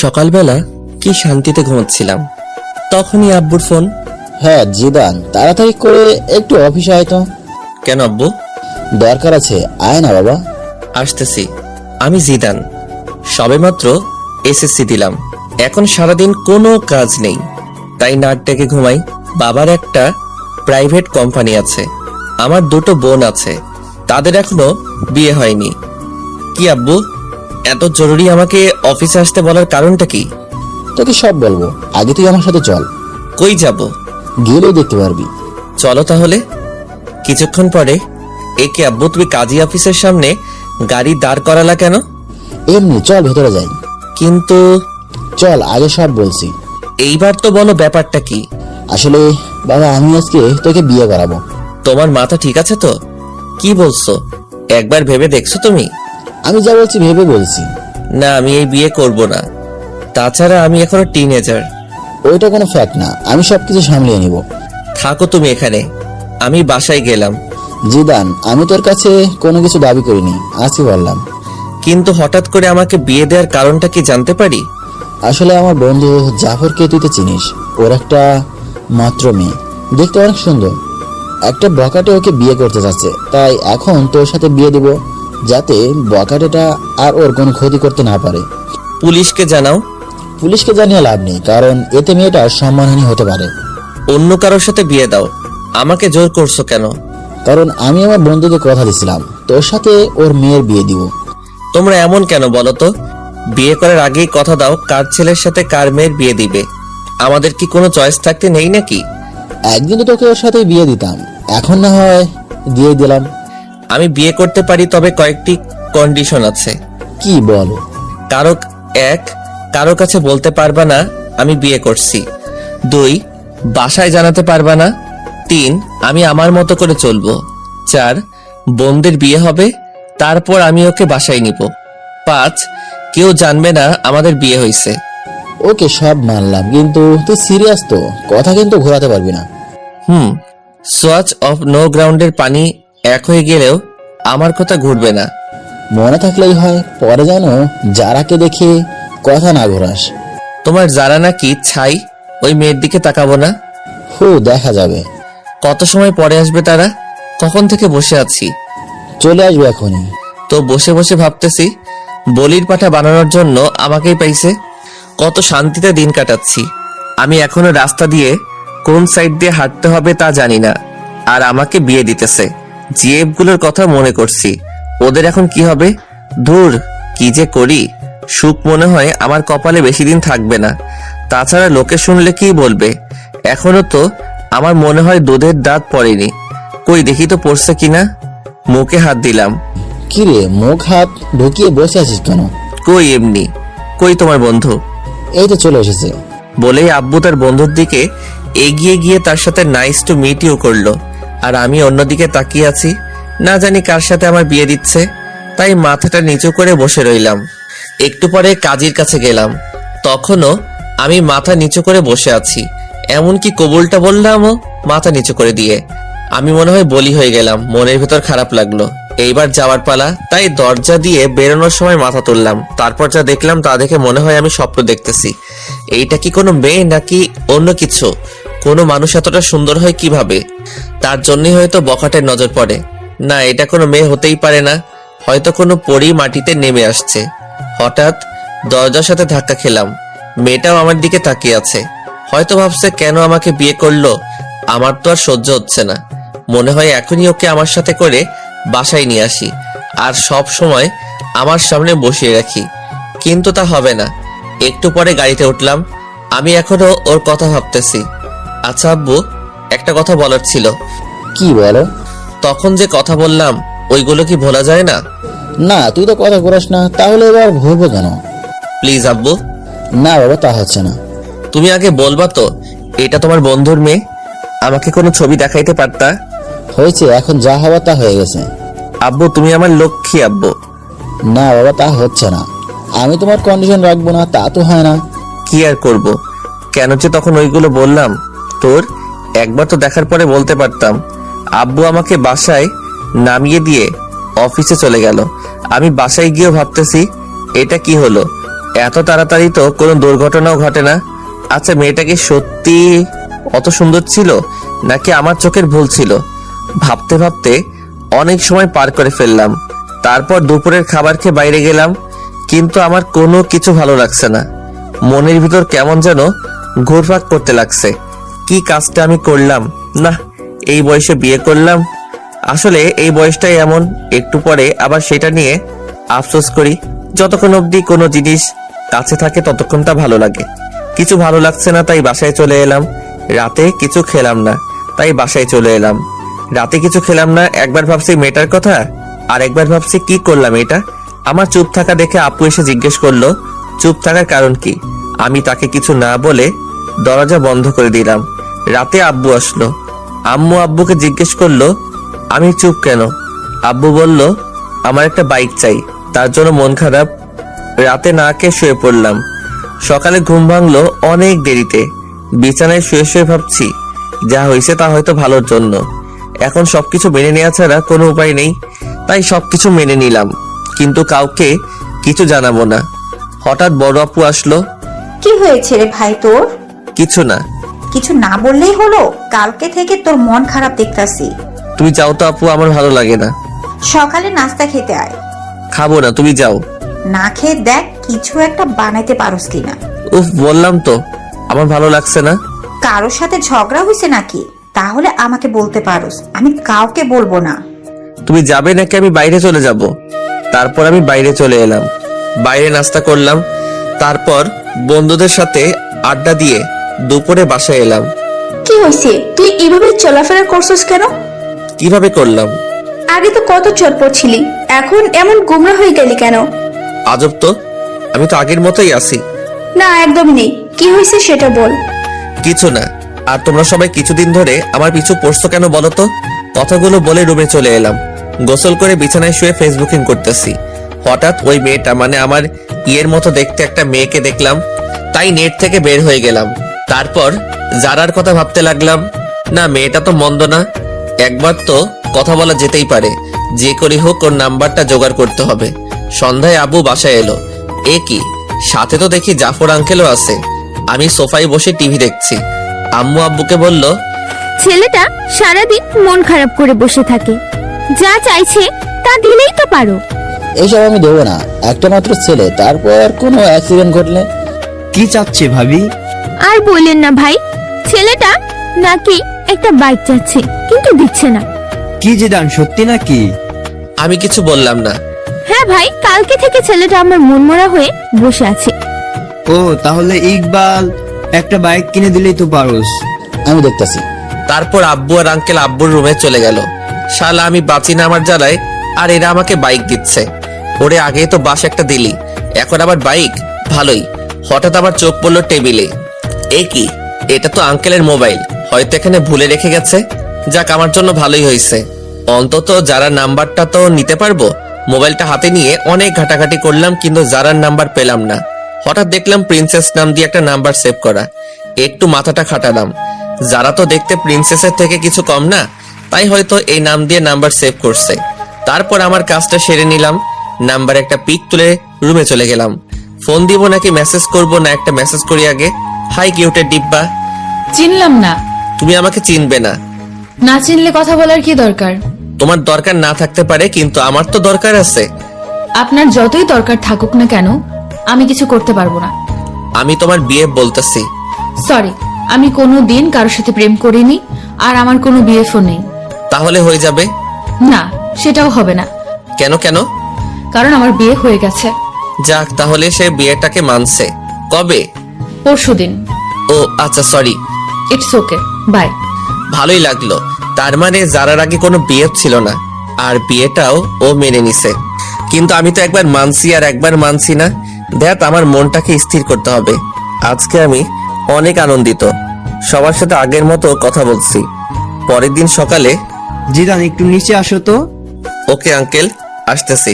সকালবেলা কি শান্তিতে ঘুমাচ্ছিলাম, তখনই আব্বুর ফোন। হ্যাঁ জিদান, তাড়াতাড়ি করে একটু অফিসে আয় তো। কেন আব্বু? দরকার আছে, আয় না বাবা। আসতেছি। আমি জিদান, সবেমাত্র এসএসসি দিলাম। এখন সারাদিন কোনো কাজ নেই, তাই নাক ডেকে ঘুমাই। বাবার একটা প্রাইভেট কোম্পানি আছে, আমার দুটো বোন আছে, তাদের এখনো বিয়ে হয়নি। কি আব্বু, এত জরুরি আমাকে অফিসে আসতে বলার কারণটা কি? তোকে সব বলবো, আগে তুই আমার সাথে চল। কই যাব? গেলেই দেখতে পারবি। চলো তাহলে। কিছুক্ষণ পরে, একে আব্বু, তুমি কাজী অফিসের সামনে গাড়ি দাঁড় করালা কেন? এমনি চল ভেতরে যাই। কিন্তু চল, আগে সব বলছি। এইবার তো বলো ব্যাপারটা কি? আসলে বাবা, আমি আজকে তোকে বিয়ে করাবো। তোমার মাথা ঠিক আছে তো? কি বলছো? একবার ভেবে দেখছো তুমি? আমি যা বলছি ভেবে বলছি। না, আমি এই বিয়ে করব না। তাছাড়া আমি এখনো টিনেজার। ওইটা কোনো ফ্যাক্ট না, আমি সবকিছু সামলিয়ে নিব। থাকো তুমি এখানে, আমি বাসায় গেলাম। জিদান, আমি তোর কাছে কোনো কিছু দাবি করিনি, আজকে বললাম। কিন্তু হঠাৎ করে আমাকে বিয়ে দেওয়ার কারণটা কি জানতে পারি? আসলে আমার বন্ধু জাফরকে তুই তো চিনিস, ওর একটা মাত্র মেয়ে, দেখতে অনেক সুন্দর। একটা বকাটে ওকে বিয়ে করতে যাচ্ছে, তাই এখন তোর সাথে বিয়ে দিব, যাতে বকাটেটা আর ওর কোনো ক্ষতি করতে না পারে। পুলিশকে জানাও। পুলিশকে জানিয়ে লাভ নেই, কারণ এতে মেয়েটার সম্মানহানি হতে পারে। অন্য কারোর সাথে বিয়ে দাও। আমাকে জোর করছো কেন? কারণ আমি আমার বন্ধুকে কথা দিছিলাম তোর সাথে ওর মেয়ের বিয়ে দিব। তোমরা এমন কেন বলো তো? বিয়ে করার আগেই কথা দাও কার ছেলের সাথে কার মেয়ের বিয়ে দিবে। আমাদের কি কোনো চয়েস থাকতে নেই নাকি? একদিন তো তোকে ওর সাথে বিয়ে দিতাম, এখন না হয় দিয়ে দিলাম। আমি বিয়ে করতে পারি, তবে কয়েকটি কন্ডিশন আছে। কি বল? কারো কাছে বলতে পারবা না আমি বিয়ে করছি। 2, বাসায় জানাতে পারবা না। 3, আমি আমার মতো করে চলবো। 4, বোনদের বিয়ে হবে, তারপর আমি ওকে বাসায় নিব। 5, কেউ জানবে না আমাদের বিয়ে হয়েছে। ওকে সব মানলাম, কিন্তু তুই সিরিয়াস তো? কথা কিন্তু ঘোরাতে পারবি না। সোয়াচ অফ নো গ্রাউন্ডের পানি এক হয়ে গেলেও আমার কথা ঘুরবে না। মনে থাকলেই হয়, পরে যেন যারাকে দেখে কথা না ঘোরাস। তোমার যারা নাকি ছাই, ওই মেয়ের দিকে তাকাবো না। দেখা যাবে। কত সময় পরে আসবে তারা? কখন থেকে বসে আছি। চলে আসবে এখনই। তো বসে বসে ভাবতেছি, বলির পাঠা বানানোর জন্য আমাকেই পাইছে। কত শান্তিতে দিন কাটাচ্ছি। আমি এখনো রাস্তা দিয়ে কোন সাইড দিয়ে হাঁটতে হবে তা জানি না, আর আমাকে বিয়ে দিতেছে। জিএফ গুলোর কথা মনে করছি, ওদের এখন কি হবে। ধুর, কি যে করি। সুখ মনে হয় আমার কপালে বেশি দিন থাকবে না। তাছাড়া লোকে শুনলে কি বলবে। এখনো তো আমার মনে হয় দুধের দাঁত পড়েনি। কই দেখি তো পড়ছে কিনা। মুখে হাত দিলাম। কিরে, মুখ হাত ঢুকিয়ে বসে আছিস কেন? কই এমনি। কই তোমার বন্ধু? এই তো চলে এসেছে। বলেই আব্বু তার বন্ধুর দিকে এগিয়ে গিয়ে তার সাথে নাইস টু মিট ইউ করলো, আর আমি অন্যদিকে তাকিয়ে আছি। না জানি কার সাথে আমার বিয়ে দিচ্ছে, তাই মাথাটা নিচু করে বসে রইলাম। একটু পরে কাজীর কাছে গেলাম, তখনও আমি মাথা নিচু করে বসে আছি। এমনকি কবুলটা বললামও মাথা নিচু করে দিয়ে। আমি মনে হয় বলি হয়ে গেলাম। মনের ভেতর খারাপ লাগলো। এইবার যাওয়ার পালা, তাই দরজা দিয়ে বেরোনোর সময় মাথা তুললাম। তারপর যা দেখলাম তা দেখে মনে হয় আমি স্বপ্ন দেখতেছি। এইটা কি কোনো মেয়ে নাকি অন্য কিছু? কোনো মানুষ এতটা সুন্দর হয় কিভাবে? তার জন্যই হয়তো বখাটের নজর পড়ে। না, এটা কোনো মেয়ে হতেই পারে না। হয়তো কোনো পরী মাটিতে নেমে আসছে। হঠাৎ দরজার সাথে ধাক্কা খেলাম। মেয়েটাও আমার দিকে তাকিয়ে আছে। হয়তো ভাবছে কেন আমাকে বিয়ে করলো। আমার তো আর সহ্য হচ্ছে না। মনে হয় এখনই ওকে আমার সাথে করে বাসায় নিয়ে আসি, আর সব সময় আমার সামনে বসিয়ে রাখি। কিন্তু তা হবে না। একটু পরে গাড়িতে উঠলাম। আমি এখনো ওর কথা ভাবতেছি। আচ্ছা আব্বু, একটা কথা বলার ছিল। কি বলো? তখন যে কথা বললাম, ওইগুলো কি ভোলা যায় না? না, তুই তো কথা ঘোরাস না, তাহলে এবার ভুলবো কেন? প্লিজ আব্বু। না বাবা, তা হচ্ছে না। তুমি আগে বলবা তো এটা তোমার বন্ধুর মেয়ে? আমাকে কোনো ছবি দেখাইতে পারতা। হয়েছে, এখন যা হওয়ার তা হয়ে গেছে। আব্বু, তুমি আমার লক্ষ্মী আব্বু। না বাবা, তা হচ্ছে না। আমি তোমার কন্ডিশন রাখবো না তা তো হয় না। কি আর করব? কেন যে তখন ওইগুলো বললাম। তোর একবার তো দেখার পরে বলতে পারতাম। আব্বু আমাকে বাসায় নামিয়ে দিয়ে অফিসে চলে গেল। আমি বাসায় গিয়েও ভাবতেছি এটা কি হলো, এত তাড়াতাড়ি তো কোনো দুর্ঘটনাও ঘটে না। আচ্ছা, মেয়েটা কি সত্যি অত সুন্দর ছিল নাকি আমার চোখের ভুল ছিল? ভাবতে ভাবতে অনেক সময় পার করে ফেললাম। তারপর দুপুরের খাবার খেয়ে বাইরে গেলাম, কিন্তু আমার কোনো কিছু ভালো লাগছে না। মনের ভিতর কেমন যেন ঘুরপাক করতে লাগছে। কি কাজটা আমি করলাম? না, এই বয়সে বিয়ে করলাম। আসলে এই বয়সটাই এমন, একটু পরে আবার সেটা নিয়ে আফসোস করি। যতক্ষণ অবধি কোনো জিনিস কাছে থাকে ততক্ষণটা ভালো লাগে। কিছু ভালো লাগছে না, তাই বাসায় চলে এলাম। রাতে কিছু খেলাম না, তাই বাসায় চলে এলাম। রাতে কিছু খেলাম না, একবার ভাবছি মেয়েটার কথা, আর একবার ভাবছি কি করলাম এটা। আমার চুপ থাকা দেখে আপু এসে জিজ্ঞেস করলো চুপ থাকার কারণ কি। আমি তাকে কিছু না বলে দরজা বন্ধ করে দিলাম। রাতে আব্বু আসলো। আম্মু আব্বুকে জিজ্ঞেস করলো আমি চুপ কেন। আব্বু বলল আমার একটা বাইক চাই, তার জন্য মন খারাপ। রাতে না খেয়ে শুয়ে পড়লাম। সকালে ঘুম ভাঙলো অনেক দেরিতে। বিছানায় শুয়ে শুয়ে ভাবছি যা হয়েছে তা হয়তো ভালোর জন্য। এখন সবকিছু মেনে নেওয়া ছাড়া কোনো উপায় নেই, তাই সবকিছু মেনে নিলাম, কিন্তু কাউকে কিছু জানাবো না। হঠাৎ বড় আপু আসলো। কি হয়েছে রে ভাই তোর? কিছু না। কিছু না বললেই হলো? কালকে থেকে তোর মন খারাপ দেখতাছি। তুমি যাও তো আপু, আমার ভালো লাগে না। সকালে নাস্তা খেতে আয়। খাবো না, তুমি যাও। না খেয়ে দেখ কিছু একটা বানাইতে পারোস কিনা। উফ, বললাম তো আমার ভালো লাগছে না। কারোর সাথে ঝগড়া হয়েছে নাকি? তাহলে আমাকে বলতে পারোস, আমি কাউকে বলবো না। তুমি যাবে নাকি আমি বাইরে চলে যাব? তারপর আমি বাইরে চলে এলাম। বাইরে নাস্তা করলাম, তারপর বন্ধুদের সাথে আড্ডা দিয়ে দুপুরে বাসায় এলাম। কি হয়েছে? তুই এভাবে চলাফেরা করছিস কেন? কিভাবে করলাম? আগে তো কত চটপট ছিলি, এখন এমন গুমরা হয়ে গেলি কেন? আজব তো, আমি তো আগের মতোই আছি। না, একদম নেই। কি হয়েছে সেটা বল। কিছু না। আর তোমরা সবাই কিছুদিন ধরে আমার পিছু পড়ছো কেন বলো তো? কথাগুলো বলে রুমে চলে এলাম। গোসল করে বিছানায় শুয়ে ফেসবুকিং করতেছি। হঠাৎ ওই মেয়েটা, মানে আমার ইয়ের মতো দেখতে একটা মেয়েকে দেখলাম, তাই নেট থেকে বের হয়ে গেলাম। তারপর জারার কথা ভাবতে লাগলাম। না, মেয়েটা তো মন্দ না, একবার তো কথা বলা যেতেই পারে। যে করে হোক ওর নাম্বারটা জোগাড় করতে হবে। সন্ধ্যায় আব্বু বাসায় এলো। এ কি, সাথে তো দেখি জাফর আঙ্কেলও আছে। আমি সোফায় বসে টিভি দেখছি। আম্মু আব্বুকে বলল ছেলেটা সারাদিন মন খারাপ করে বসে থাকে, যা চাইছে তা দিলেই তো পারো। এইসব আমি দেবো না, একটা মাত্র ছেলে, তারপর কোনো অ্যাক্সিডেন্ট ঘটলে। কি চাচ্ছে ভাবি? আর বললেন না ভাই, ছেলেটা নাকি একটা বাইক চাচ্ছে কিন্তু দিচ্ছে না। কি জিদান, সত্যি নাকি? আমি কিছু বললাম না। হ্যাঁ ভাই, কালকে থেকে ছেলেটা আমার মনমরা হয়ে বসে আছে। ও, তাহলে ইকবাল একটা বাইক কিনে দিলেই তো পারোস। আমি দেখতাছি। তারপর আব্বু আর আঙ্কেল আব্বুর রুমে চলে গেল। শালা আমি বাঁচি না আমার জ্বালায়, আর এরা আমাকে বাইক দিচ্ছে। ওরে আগেই তো বাস একটা দিলি, এখন আবার বাইক, ভালোই। হঠাৎ আবার চোখ পড়লো টেবিলে। এ কি, এটা তো আঙ্কেলের মোবাইল, হয়তো এখানে ভুলে রেখে গেছে। যাক, আমার জন্য ভালোই হয়েছে, অন্তত যারা নাম্বারটা তো নিতে পারবো। মোবাইলটা হাতে নিয়ে অনেক ঘাটাঘাটি করলাম, কিন্তু যারার নাম্বার পেলাম না। হঠাৎ দেখলাম প্রিন্সেস নাম দিয়ে একটা নাম্বার সেভ করা। একটু মাথাটা খাটালাম, যারা তো দেখতে প্রিন্সেসের থেকে কিছু কম না, তাই হয়তো এই নাম দিয়ে নাম্বার সেভ করছে। তারপর আমার কাজটা সেরে নিলাম। নাম্বার একটা পিক তুলে রুমে চলে গেলাম। ফোন দিব নাকি মেসেজ করব, না একটা মেসেজ করি আগে। হাই কিউটের ডিব্বা। চিনলাম না। তুমি আমাকে চিনবে না। না চিনলে কথা বলার কি দরকার? তোমার দরকার না থাকতে পারে, কিন্তু আমার তো দরকার আছে। আপনার যতই দরকার থাকুক না কেন, আমি কিছু করতে পারবো না। আমি তোমার বিয়ে বলতেছি। সরি, আমি কোনো দিন কারোর সাথে প্রেম করিনি, আর আমার কোনো বিএফও নেই। তাহলে হয়ে যাবে? না, সেটাও হবে না। কেন কেন? কারণ আমার বিয়ে হয়ে গেছে। যাক, তাহলে সে বিয়েটাকে মানছে। কবে? পরশুদিন। ও আচ্ছা, সরি। It's okay, by. ভালোই লাগলো। তার মানে যারার আগে কোনো বিয়ে ছিল না, আর বিয়েটাও ও মেনে নিছে। কিন্তু আমি তো একবার মানছি আর একবার মানছি না। দেখ, আমার মনটাকে স্থির করতে হবে। আজকে আমি অনেক আনন্দিত, সবার সাথে আগের মতো কথা বলছি। পরের দিন সকালে। জিদান, একটু নিচে আসো তো। ওকে আঙ্কেল, আসতেছি।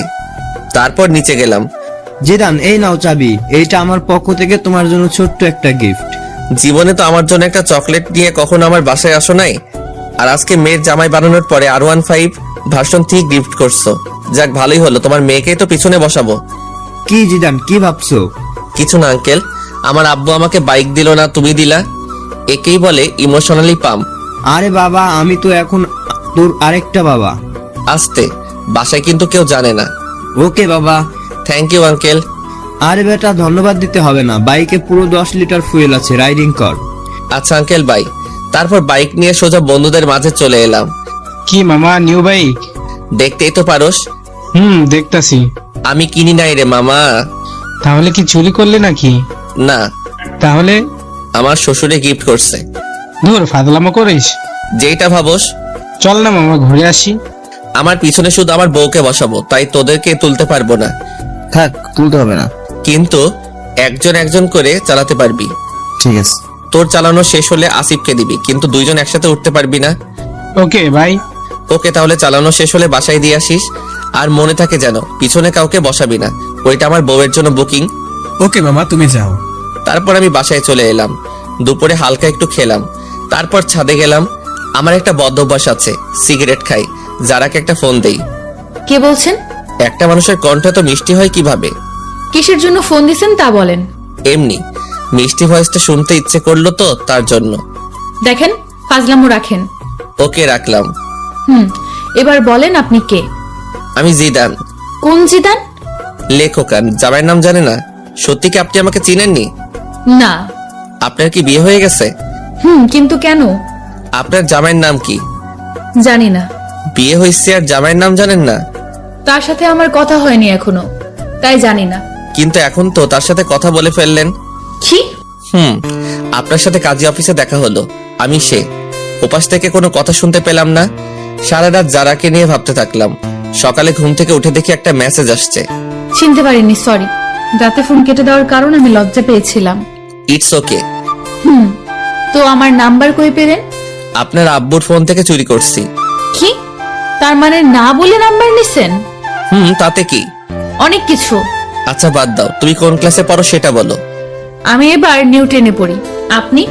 তারপর নিচে গেলাম। জিদান, এই নাও চাবি, এইটা আমার পক্ষ থেকে তোমার জন্য ছোট্ট একটা গিফট। জীবনে তো আমার জন্য একটা চকলেট নিয়ে কখনো আমার বাসায় আসো নাই, আর আজকে মেয়ের জামাই বানানোর পরে R15 ভার্সন 3 গিফট করছো। যাক, ভালোই হলো, তোমার মেয়েকেই তো পিছনে বসাবো। কি জিদান, কি ভাবছো? কিছু না আঙ্কেল, আমার আব্বু আমাকে বাইক দিল না, তুমি দিলা। একেই বলে ইমোশনালি পাম্প। আরে বাবা, আমি তো এখন তোর আরেকটা বাবা। আস্তে, বাসায় কিন্তু কেউ জানে না। ওকে বাবা। Thank you uncle. আরে বেটা, ধন্যবাদ দিতে হবে না, বাইকে পুরো 10 লিটার ফুয়েল আছে, রাইডিং কর। আচ্ছা আঙ্কেল, বাই। তারপর বাইক নিয়ে সোজা বন্ধুদের মাঝে চলে এলাম। কি মামা, নিউ বাইক? দেখতেই তো পারোস। দেখতাছি। আমি কিনি নাই রে মামা। তাহলে কি চুরি করলে নাকি? না, তাহলে? আমার শ্বশুরে গিফট করছে। ধুর, ফাজলামো করিস। যেটা ভাবোস। চল না মামা, ঘুরে আসি। আমার পিছনে শুধু আমার বউকে বসাবো, তাই তোদেরকে তুলতে পারবো না। থাক, তুলতে হবে না। কিন্তু একজন একজন করে চালাতে পারবি। ঠিক আছে। তোর চালানো শেষ হলে আসিফকে দিবি, কিন্তু দুইজন একসাথে উঠতে পারবি না। ওকে ভাই। ওকে, তাহলে চালানো শেষ হলে বাসায় দিয়ে আসিস। আর মনে থাকে যেন পিছনে কাউকে বসাবি না, ওইটা আমার বউয়ের জন্য বুকিং। ওকে মামা, তুমি যাও। তারপর আমি বাসায় চলে এলাম। দুপুরে হালকা একটু খেলাম, তারপর ছাদে গেলাম। আমার একটা বদ অভ্যাস আছে, সিগারেট খাই। যারাকে একটা ফোন দেই। কে বলছেন? একটা মানুষের কণ্ঠ তো মিষ্টি হয় কিভাবে? কিসের জন্য ফোন দিছেন তা বলেন। এমনি মিষ্টি ভয়েসটা শুনতে ইচ্ছে করলো তো, তার জন্য। দেখেন, ফাজলামো রাখেন। ওকে, রাখলাম। এবার বলেন আপনি কে? আমি জিদান। কোন জিদান? লেখকান, জামাইয়ের নাম জানে না? সত্যি কি আপনি আমাকে চিনেননি? না। আপনার কি বিয়ে হয়ে গেছে? কিন্তু কেন? আপনার জামাইয়ের নাম কি? জানি না। বিয়ে হয়েছে আর জামাইয়ের নাম জানেন না? তার সাথে আমার কথা হয়নি এখনো, তাই জানি না। কিন্তু এখন তো তার সাথে কথা বলে ফেললেন। কি? আপনার সাথে কাজী অফিসে দেখা হলো। আমি সে। ওপাশ থেকে কোনো কথা শুনতে পেলাম না। সারা রাত যারাকে নিয়ে ভাবতে থাকলাম। সকালে ঘুম থেকে উঠে দেখি একটা মেসেজ আসছে। চিনতে পারিনি, সরি। রাতে ফোন কেটে দেওয়ার কারণে আমি লজ্জা পেয়েছিলাম। It's okay. তো আমার নাম্বার কই পেলেন? আপনার আব্বুর ফোন থেকে চুরি করছি। কি? তার মানে না বলে নাম্বার নিছেন? তাতে কি? অনেক কিছু। আচ্ছা বাদ দাও, তুমি কোন ক্লাসে পড়ো সেটা বলো। আমি এবার নিউ 10-এ পড়ি। আপনি?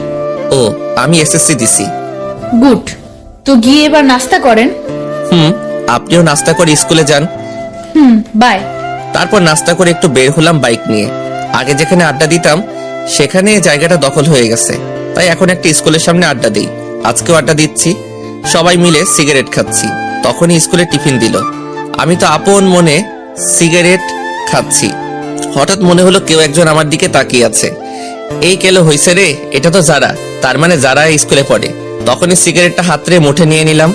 ও, আমি এসএসসি দিছি। গুড। তো গিয়ে এবার নাস্তা করেন। আপনিও নাস্তা করে স্কুলে যান। বাই। তারপর নাস্তা করে একটু বের হলাম বাইক নিয়ে। আগে যেখানে আড্ডা দিতাম সেখানে জায়গাটা দখল হয়ে গেছে, তাই এখন একটা স্কুলের সামনে আড্ডা দিই। আজকেও আড্ডা দিচ্ছি, সবাই মিলে সিগারেট খাচ্ছি। তখনই স্কুলে টিফিন দিল। আমি তো আপন মনে সিগারেট খাচ্ছি। হঠাৎ মনে হলো কেউ একজন আমার দিকে তাকিয়ে আছে। এই কেলো হইছে রে, এটা তো যারা, তার মানে যারা স্কুলে পড়ে। তখনই সিগারেটটা হাতরে মুঠে নিয়ে নিলাম।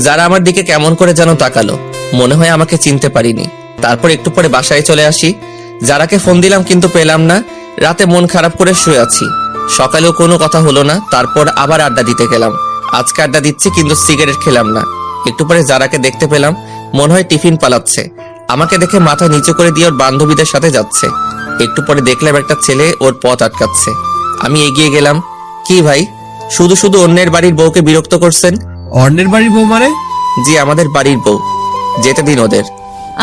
যারা আমার দিকে কেমন করে যেন তাকালো, মনে হয় আমাকে চিনতে পারিনি। তারপর একটু পরে বাসায় চলে আসি। যারাকে ফোন দিলাম কিন্তু পেলাম না। রাতে মন খারাপ করে শুয়ে আছি। সকালেও কোনো কথা হলো না। তারপর আবার আড্ডা দিতে গেলাম। আজকে আড্ডা দিচ্ছি কিন্তু সিগারেট খেলাম না। একটু পরে যারাকে দেখতে পেলাম, মনে হয় টিফিন পালাচ্ছে। আমাকে দেখে মাথা নিচু করে দিয়ে ওর বান্ধবীদের সাথে যাচ্ছে। একটু পরে দেখলাম একটা ছেলে ওর পথ আটকাচ্ছে। আমি এগিয়ে গেলাম। কি ভাই, শুধু শুধু অন্যের বাড়ির বউকে বিরক্ত করছেন? অন্যের বাড়ির বউ মানে? জি, আমাদের বাড়ির বউ। যেতে দিন ওদের।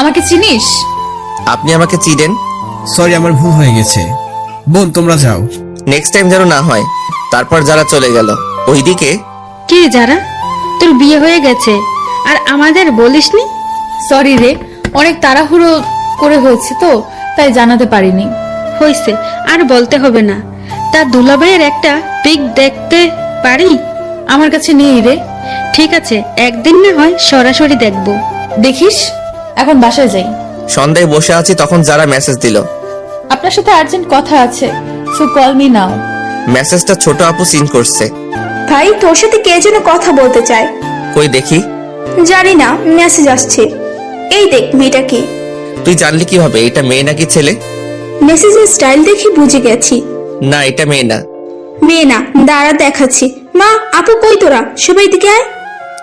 আমাকে চিনিস? আপনি আমাকে চিনেন? সরি, আমার ভুল হয়ে গেছে। বোন, তোমরা যাও। নেক্সট টাইম যেন না হয়। তারপর যারা চলে গেল। ওইদিকে কি যারা, তোর বিয়ে হয়ে গেছে আর আমাদের বলিসনি? সরি রে, অনেক তাড়াহুড়ো করে হয়েছে তো, তাই জানাতে পারিনি। হয়েছে, আর বলতে হবে না। তা দুলাভাইয়ের একটা পিক দেখতে পারি? আমার কাছে নেই রে। ঠিক আছে, একদিন না হয় সরাসরি দেখবো। দেখিস। এখন বাসায় যাই। সন্ধ্যায় বসে আছি, তখন যারা মেসেজ দিল। আপনার সাথে আর্জেন্ট কথা আছে, সো কল মি নাও। মেসেজটা ছোট আপু সিন করছে। ভাই, তোর সাথে কে যেন কথা বলতে চায়। কই দেখি। জানি না, মেসেজ আসছে। এই দেখ, মেয়েটা কে? তুই জানলি কিভাবে এটা মেয়ে নাকি ছেলে? মেসেজের স্টাইল দেখে বুঝে গেছি। না, এটা মেয়ে না। মেয়ে না, দাঁড়া দেখাচ্ছি। মা, আপু কই তোরা? সবাই দিকে আয়।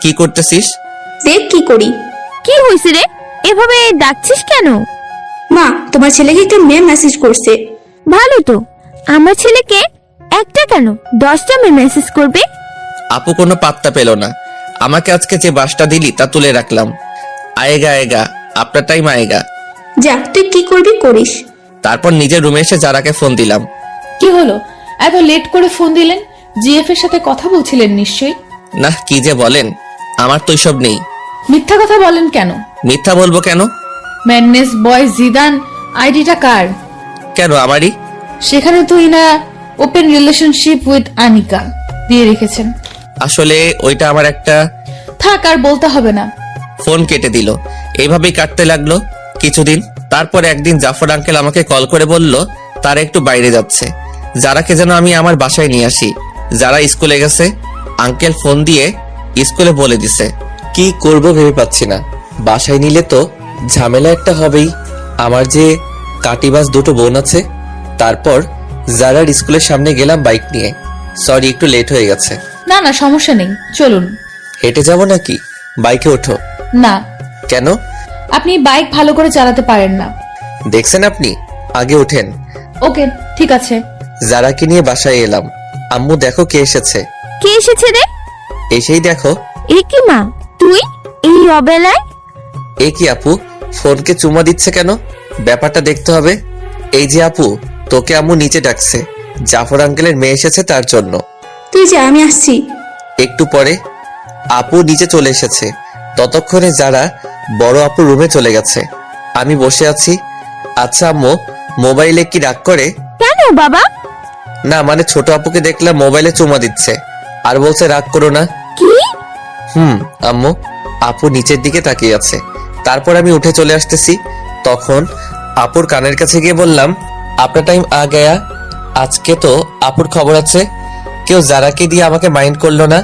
কি করতেছিস? দেখ কি করি। কি হয়েছে রে, এভাবে ডাকছিস কেন? মা, তোমার ছেলেকে একটা মেয়ে মেসেজ করছে। ভালো তো, আমার ছেলেকে একটা কেন 10টা মেয়ে মেসেজ করবে? আপু কোনো পাত্তা পেল না। আমাকে আজকে যে বাসটা দিলি তা তুলে রাখলাম। আয়েগা আয়েগা, আপনার টাইম আয়েগা। যা, তুই কি করবি করিস। তারপর নিজের রুমে এসে যারাকে ফোন দিলাম। কি হলো, এত লেট করে ফোন দিলেন? জিএফ এর সাথে কথা বলছিলেন নিশ্চয়ই। না, কি যে বলেন, আমার তো এসব নেই। মিথ্যা কথা বলেন কেন? মিথ্যা বলবো কেন? ম্যাডনেস বয় জিদান আইডিটা কার? কেন আমারই? সেখানে তো ইনা ওপেন রিলেশনশিপ উইথ আনিকা দিয়ে রেখেছেন। আসলে ওইটা আমার একটা। থাক, আর বলতে হবে না। ফোন কেটে দিল। এইভাবেই কাটতে লাগলো কিছুদিন। তারপর একদিন জাফর আঙ্কেল আমাকে কল করে বলল তারা একটু বাইরে যাচ্ছে, যারাকে যেন আমি আমার বাসায় নিয়ে আসি। যারা স্কুলে গেছে। আঙ্কেল ফোন দিয়ে স্কুলে বলে দিছে। কি করব ভেবে পাচ্ছি না। বাসায় নিলে তো ঝামেলা একটা হবেই। আমার যে কাটিবাস দুটো বোন আছে। তারপর যারার স্কুলের সামনে গেলাম বাইক নিয়ে। সরি, একটু লেট হয়ে গেছে। না না, সমস্যা নেই, চলুন। হেঁটে যাব নাকি? বাইকে ওঠো। না, কেন? আপনি বাইক ভালো করে চালাতে পারেন না। দেখছেন আপনি, আগে ওঠেন। ওকে, ঠিক আছে। যারাকে নিয়ে বাসায় এলাম। আম্মু দেখো কে এসেছে। কে এসেছে রে? এসেই দেখো। এ কি মা, তুই এই অবেলায়? এ কি আপু, ফোনকে চুমা দিচ্ছে কেন? ব্যাপারটা দেখতে হবে। এই যে আপু, তোকে আম্মু নিচে ডাকছে। জাফর আঙ্কেলের মেয়ে এসেছে তার জন্য। তুই যা, আমি আসছি। একটু পরে আপু নিচে চলে এসেছে। ততক্ষণে যারা বড় আপু রুমে চলে গেছে। আমি বসে আছি। আচ্ছা আম্মু, মোবাইলে কি রাগ করে? কেন বাবা? না মানে ছোট আপুকে দেখলাম মোবাইলে চুমা দিচ্ছে আর বলছে রাগ করো না। কি? আম্মু, আপু নিচের দিকে তাকিয়ে আছে। তারপর আমি উঠে চলে আসতেছি। তখন আপুর কানের কাছে গিয়ে বললাম, আপনার টাইম আ গয়া। আজকে তো আপুর খবর আছে। কেউ যারাকে দিয়ে আমাকে মাইন্ড করলো না।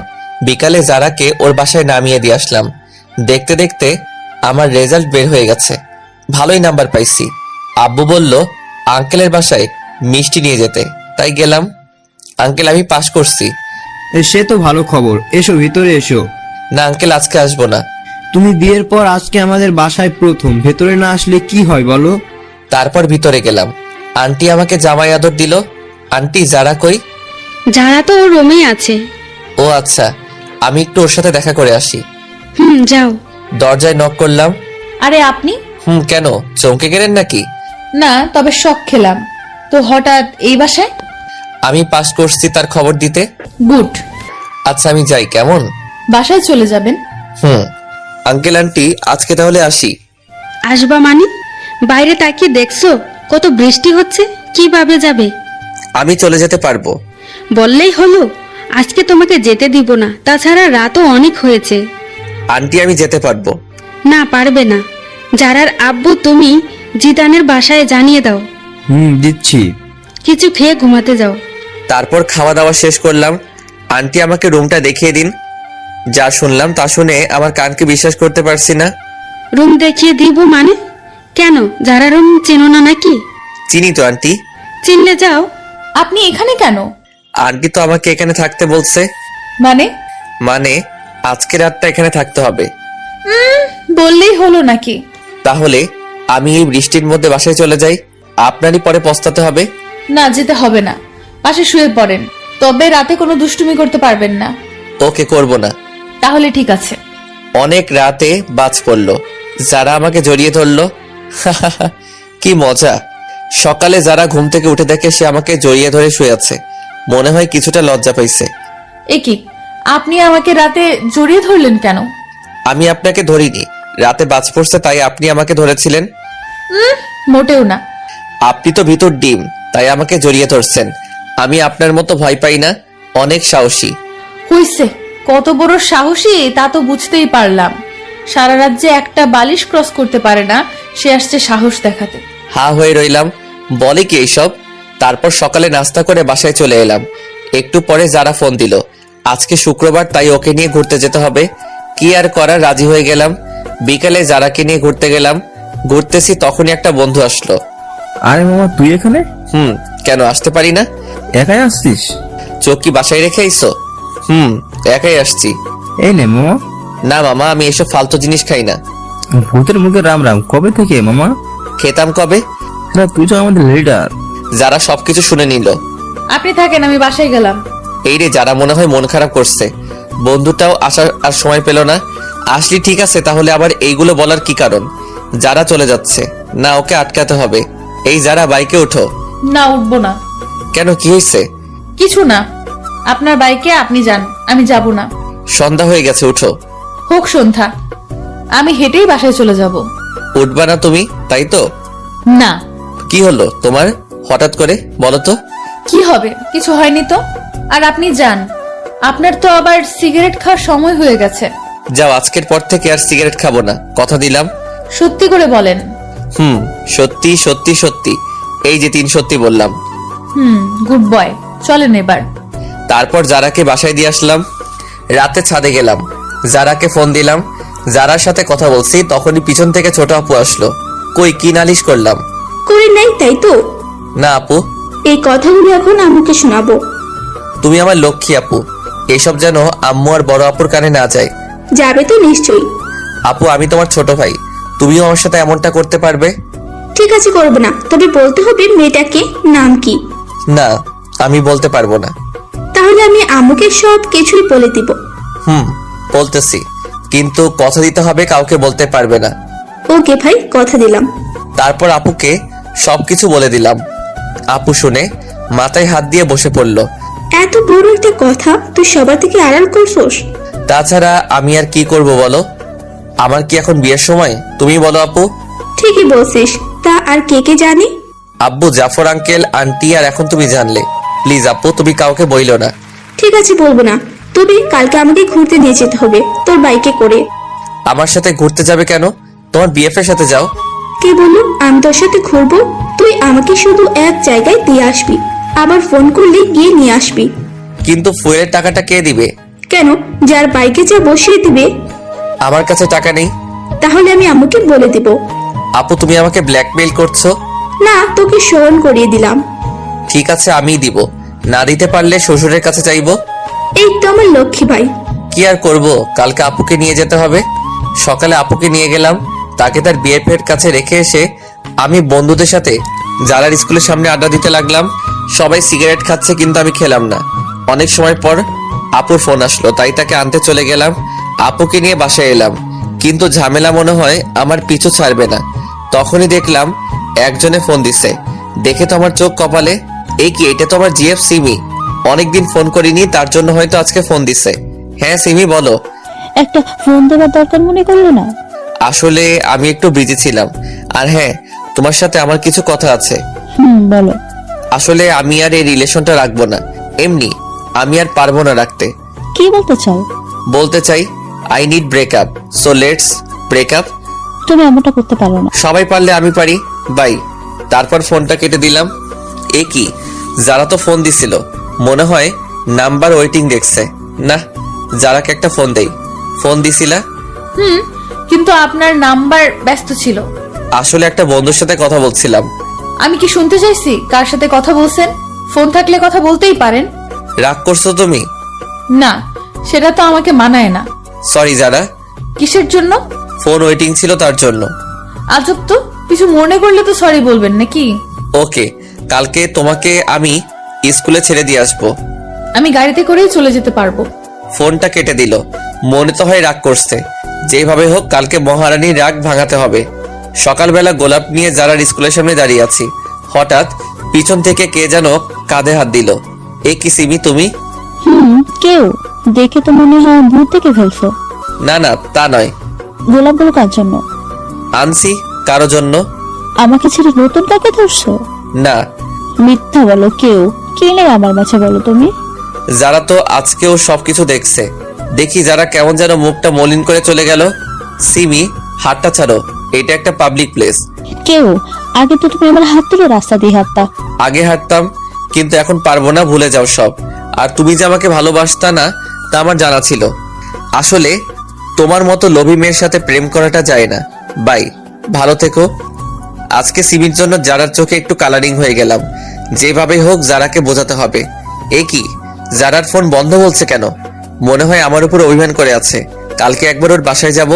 বিকালে যারাকে ওর বাসায় নামিয়ে দিয়ে আসলাম। দেখতে দেখতে আমার রেজাল্ট বের হয়ে গেছে। ভালোই নাম্বার পাইছি। আব্বু বলল আঙ্কেলের বাসায় মিষ্টি নিয়ে যেতে, তাই গেলাম। আঙ্কেল, আমি পাশ করছি। সে তো ভালো খবর, এসো ভিতরে এসো। না আঙ্কেল, আজকে আসবো না। তুমি বিয়ের পর আজকে আমাদের বাসায় প্রথম, ভেতরে না আসলে কি হয় বলো? তারপর ভিতরে গেলাম। আন্টি আমাকে জামাই আদর দিল। আন্টি যারা কই? যারা তো ওর রুমেই আছে। ও আচ্ছা, আমি একটু ওর সাথে দেখা করে আসি। যাও। দরজায় নক করলাম। আরে আপনি? কেন চমকে গেলেন নাকি? না, তবে শক খেলাম। তো হঠাৎ এই বাসায়? আমি পাস করছি তার খবর দিতে। গুড। আচ্ছা আমি যাই, কেমন? বাসায় চলে যাবেন? আঙ্কেল আন্টি, আজকে তাহলে আসি। আসবা মানে? বাইরে তাকিয়ে দেখছো কত বৃষ্টি হচ্ছে, কিভাবে যাবে? আমি চলে যেতে পারবো। বললেই হলো, আজকে তোমাকে যেতে দিব না। তাছাড়া রাতও অনেক হয়েছে। আন্টি আমি যেতে পারবো। না, পারবে না। যারার আব্বু তুমি জিদানের বাসায় জানিয়ে দাও। দিচ্ছি। কিছু খেয়ে ঘুমাতে যাও। তারপর খাওয়া দাওয়া শেষ করলাম। আন্টি আমাকে রুমটা দেখিয়ে দিন। যা শুনলাম তা শুনে আমার কানকে বিশ্বাস করতে পারছি না। রুম দেখিয়ে দিব মানে? কেন, যারা রুম চেনো না নাকি? চিনি তো আন্টি। চিনলে যাও। আপনি এখানে কেন? আন্টি তো আমাকে এখানে থাকতে বলছে। মানে আজকে রাতটা এখানে থাকতে হবে। বললেই হলো নাকি? তাহলে আমি এই বৃষ্টির মধ্যে বাসায় চলে যাই, আপনারই পরে পস্তাতে হবে। না, যেতে হবে না। পাশে শুয়ে পড়েন, তবে রাতে কোনো দুষ্টুমি করতে পারবেন না। ওকে, করব না। তাহলে ঠিক আছে। অনেক রাতে বাজ পড়লো। যারা আমাকে জড়িয়ে ধরলো। কি মজা। সকালে যারা ঘুম থেকে উঠে দেখে সে আমাকে জড়িয়ে ধরে শুয়ে আছে। মনে হয় কিছুটা লজ্জা পাইছে। এ কি, আপনি আমাকে রাতে জড়িয়ে ধরলেন কেন? আমি আপনাকে ধরিনি, রাতে বাজ পড়ছে তাই আপনি আমাকে ধরেছিলেন। মোটেও না। আপনি তো ভিতর ডিম, তাই আমাকে জড়িয়ে ধরছেন। আমি আপনার মতো ভয় পাই না, অনেক সাহসী। হইছে, কত বড় সাহসী তা তো বুঝতেই পারলাম। সারা রাজ্যে একটা বালিশ ক্রস করতে পারে না, সে আসছে সাহস দেখাতে। হা হয়ে রইলাম, বলে কি এইসব। তারপর সকালে নাস্তা করে বাসায় চলে এলাম। একটু পরে যারা ফোন দিল, আজকে শুক্রবার তাই ওকে নিয়ে ঘুরতে যেতে হবে। কি আর করার, রাজি হয়ে গেলাম। বিকালে যারাকে নিয়ে ঘুরতে গেলাম। ঘুরতেছি তখনই একটা বন্ধু আসলো। আরে মামা, তুই এখানে? কেন আসতে পারি না? একাই আসছিস? চোখ কি বাসায় রেখে আইসো? একাই আসছি। এই নে মামা। না মামা, আমি এসব ফালতু জিনিস খাই না। ভূতের মুখে রাম রাম, কবে থেকে মামা? খেতাম কবে। তুই তো আমাদের লিডার। যারা সবকিছু শুনে নিল। আপনি থাকেন, আমি বাসায় গেলাম। এই রে, যারা মনে হয় মন খারাপ করছে। বন্ধুটাও আসার আর সময় পেল না। আসলি ঠিক আছে, তাহলে আবার এইগুলো বলার কি কারণ? যারা চলে যাচ্ছে না, ওকে আটকাতে হবে। এই যারা, বাইকে ওঠো। না, উঠবো না। কেন, কি হয়েছে? কিছু না, আপনার বাইকে আপনি যান, আমি যাব না। সন্ধ্যা হয়ে গেছে, উঠো। হোক সন্ধ্যা। আমি হেঁটেই বাসায় চলে যাব। উঠবা না তুমি, তাই তো? না। কি হলো তোমার হঠাৎ করে, বলো তো? কি হবে, কিছু হয়নি তো। আর আপনি যান, আপনার তো আবার সিগারেট খাওয়ার সময় হয়ে গেছে। যাও, আজকের পর থেকে আর সিগারেট খাবো না, কথা দিলাম। সত্যি করে বলেন। সত্যি সত্যি সত্যি, এই যে 3 সত্যি বললাম। গুড বয়, চলেন এবার। তারপর যারাকে বাসায় দিয়ে আসলাম। রাতে ছাদে গেলাম, যারাকে ফোন দিলাম। যারার সাথে কথা বলছি তখনই পিছন থেকে ছোট আপু আসলো। কই, কি নালিশ করলাম? করে নাই তাই তো? না আপু, এই কথাগুলো এখন আম্মুকে শোনাবো। তুমি আমার লক্ষ্মী আপু, এইসব যেন আম্মু আর বড় আপুর কানে না যায়। যাবে তো নিশ্চয়ই। আপু, আমি তোমার ছোট ভাই, তুমিও আমার সাথে এমনটা করতে পারবে? ঠিক আছে, করবো না, তবে বলতে হবে মেয়েটাকে নাম কি। না, আমি বলতে পারবো না। তাহলে আমি আম্মুকে সব কিছুই বলে দিব। বলতেছি, কিন্তু কথা দিতে হবে, কাউকে বলতে পারবে না। ওকে ভাই, কথা দিলাম। তারপর আপুকে সবকিছু বলে দিলাম। আপু শুনে মাথায় হাত দিয়ে বসে পড়ল। এত বড় একটা কথা তুই সবার থেকে আড়াল করছোস? তাছাড়া আমি আর কি করব বলো? আমার কি এখন বিয়ের সময়? তুমি বলো আপু। ঠিকই বলছিস, তা আর কে কে জানি? আব্বু, জাফর আঙ্কেল, আন্টি, আর এখন তুমি জানলে। প্লিজ আপু, তুমি কাউকে বইলো না। ঠিক আছে, বলবো না। তবে কালকে আমাকে ঘুরতে নিয়ে যেতে হবে তোর বাইকে করে। আমার সাথে ঘুরতে যাবে কেন? তোমার বিএফ এর সাথে যাও। কে বললো আমি তোর সাথে ঘুরবো? তুই আমাকে শুধু এক জায়গায় দিয়ে আসবি, আবার ফোন করলে গিয়ে নিয়ে আসবি। কিন্তু ফুয়েলের টাকাটা কে দিবে? কেন, যার বাইকে যা বসিয়ে দিবে। আমার কাছে টাকা নেই। তাহলে আমি আম্মুকে বলে দেব। আপু, তুমি আমাকে ব্ল্যাকমেইল করছো? না, তোকে স্মরণ করিয়ে দিলাম। ঠিক আছে, আমিই দিব। না দিতে পারলে শ্বশুরের কাছে চাইবো। এই তো আমার লক্ষ্মী ভাই। কি আর করব, কালকে আপুকে নিয়ে যেতে হবে। সকালে আপুকে নিয়ে গেলাম, তাকে তার বিএফ এর কাছে রেখে এসে আমি বন্ধুদের সাথে যারার স্কুলের সামনে আড্ডা দিতে লাগলাম। সবাই সিগারেট খাচ্ছে, কিন্তু আমি খেলাম না। অনেক সময় পর আপুর ফোন আসলো, তাই তাকে আনতে চলে গেলাম। আপুকে নিয়ে বাসায় এলাম, কিন্তু ঝামেলা মনে হয় আমার পিছু ছাড়বে না। তখনই দেখলাম একজনে ফোন দিছে। দেখে তো আমার চোখ কপালে। এই কি, এটা তো আমার জিএফ সিমি। অনেকদিন ফোন করিনি, তার জন্য হয়তো আজকে ফোন দিছে। হ্যাঁ সিমি, বলো। একটা ফোন দেওয়ার দরকার মনে করলো না? আসলে আমি একটু বিজি ছিলাম। আর হ্যাঁ, তোমার সাথে আমার কিছু কথা আছে। বলো। আসলে আমি আর এই রিলেশনটা রাখবো না। এমনি আমি আর পারবো না রাখতে। কি বলতে চাও? বলতে চাই, I need breakup, so let's breakup. তুমি এমনটা করতে পারো না। সবাই পারলে আমি পারি, বাই। তারপর ফোনটা কেটে দিলাম। এ কি, যারা তো ফোন দিছিল, মনে হয় নাম্বার ওয়েটিং দেখছে। না, যারাকে একটা ফোন দেই। ফোন দিছিলা? কিন্তু আপনার নাম্বার ব্যস্ত ছিল। আসলে একটা বন্ধুর সাথে কথা বলছিলাম। আমি কি শুনতে চাইছি কার সাথে কথা বলছেন? ফোন থাকলে কথা বলতেই পারেন। রাগ করছো তুমি? না, সেটা তো আমাকে মানায় না। সরি যারা। কিসের জন্য? ফোন ওয়েটিং ছিল তার জন্য। আজব তো, কিছু মনে করলে তো সরি বলবেন নাকি? ওকে, কালকে তোমাকে আমি স্কুলে ছেড়ে দিয়ে আসবো। আমি গাড়িতে করেই চলে যেতে পারবো। ফোনটা কেটে দিল। মনে তো হয় রাগ করছে। যেভাবে হোক কালকে মহারানীর রাগ ভাঙাতে হবে। সকালবেলা গোলাপ নিয়ে যারার স্কুলের সামনে দাঁড়িয়ে আছি, হঠাৎ পিছন থেকে কে যেন কাঁধে হাত দিল। এ কি সিমি, তুমি? কেউ দেখে তো মনে হয় ভূত থেকে ফেলছো। না না, তা নয়। গোলাপগুলো কার জন্য আনছি? কারো জন্য। আমাকে ছেড়ে নতুন কাকে ধরছো? না। মিথ্যা বলো, কেউ কে নেই আমার মাঝে, বলো তুমি। যারা তো আজকেও সবকিছু দেখছে। দেখি যারা কেমন যেন মুখটা মলিন করে চলে গেল। সিমি, হাতটা ছাড়ো, এটা একটা পাবলিক প্লেস। কেউ আগে তো তুমি আমার হাত তুলে রাস্তা দিয়ে হাঁটতা। আগে হাঁটতাম, কিন্তু এখন পারবো না, ভুলে যাও সব। আর তুমি যে আমাকে ভালোবাসতা না, তা আমার জানা ছিল। আসলে তোমার মতো লোভী মেয়ের সাথে প্রেম করাটা যায় না। বাই, ভালো থেকো। আজকে সিমির জন্য যারার চোখে একটু কালারিং হয়ে গেলাম। যেভাবে হোক যারাকে বোঝাতে হবে। এ কি, যারার ফোন বন্ধ বলছে কেন? মনে হয় আমার উপর অভিমান করে আছে। কালকে একবার ওর বাসায় যাব।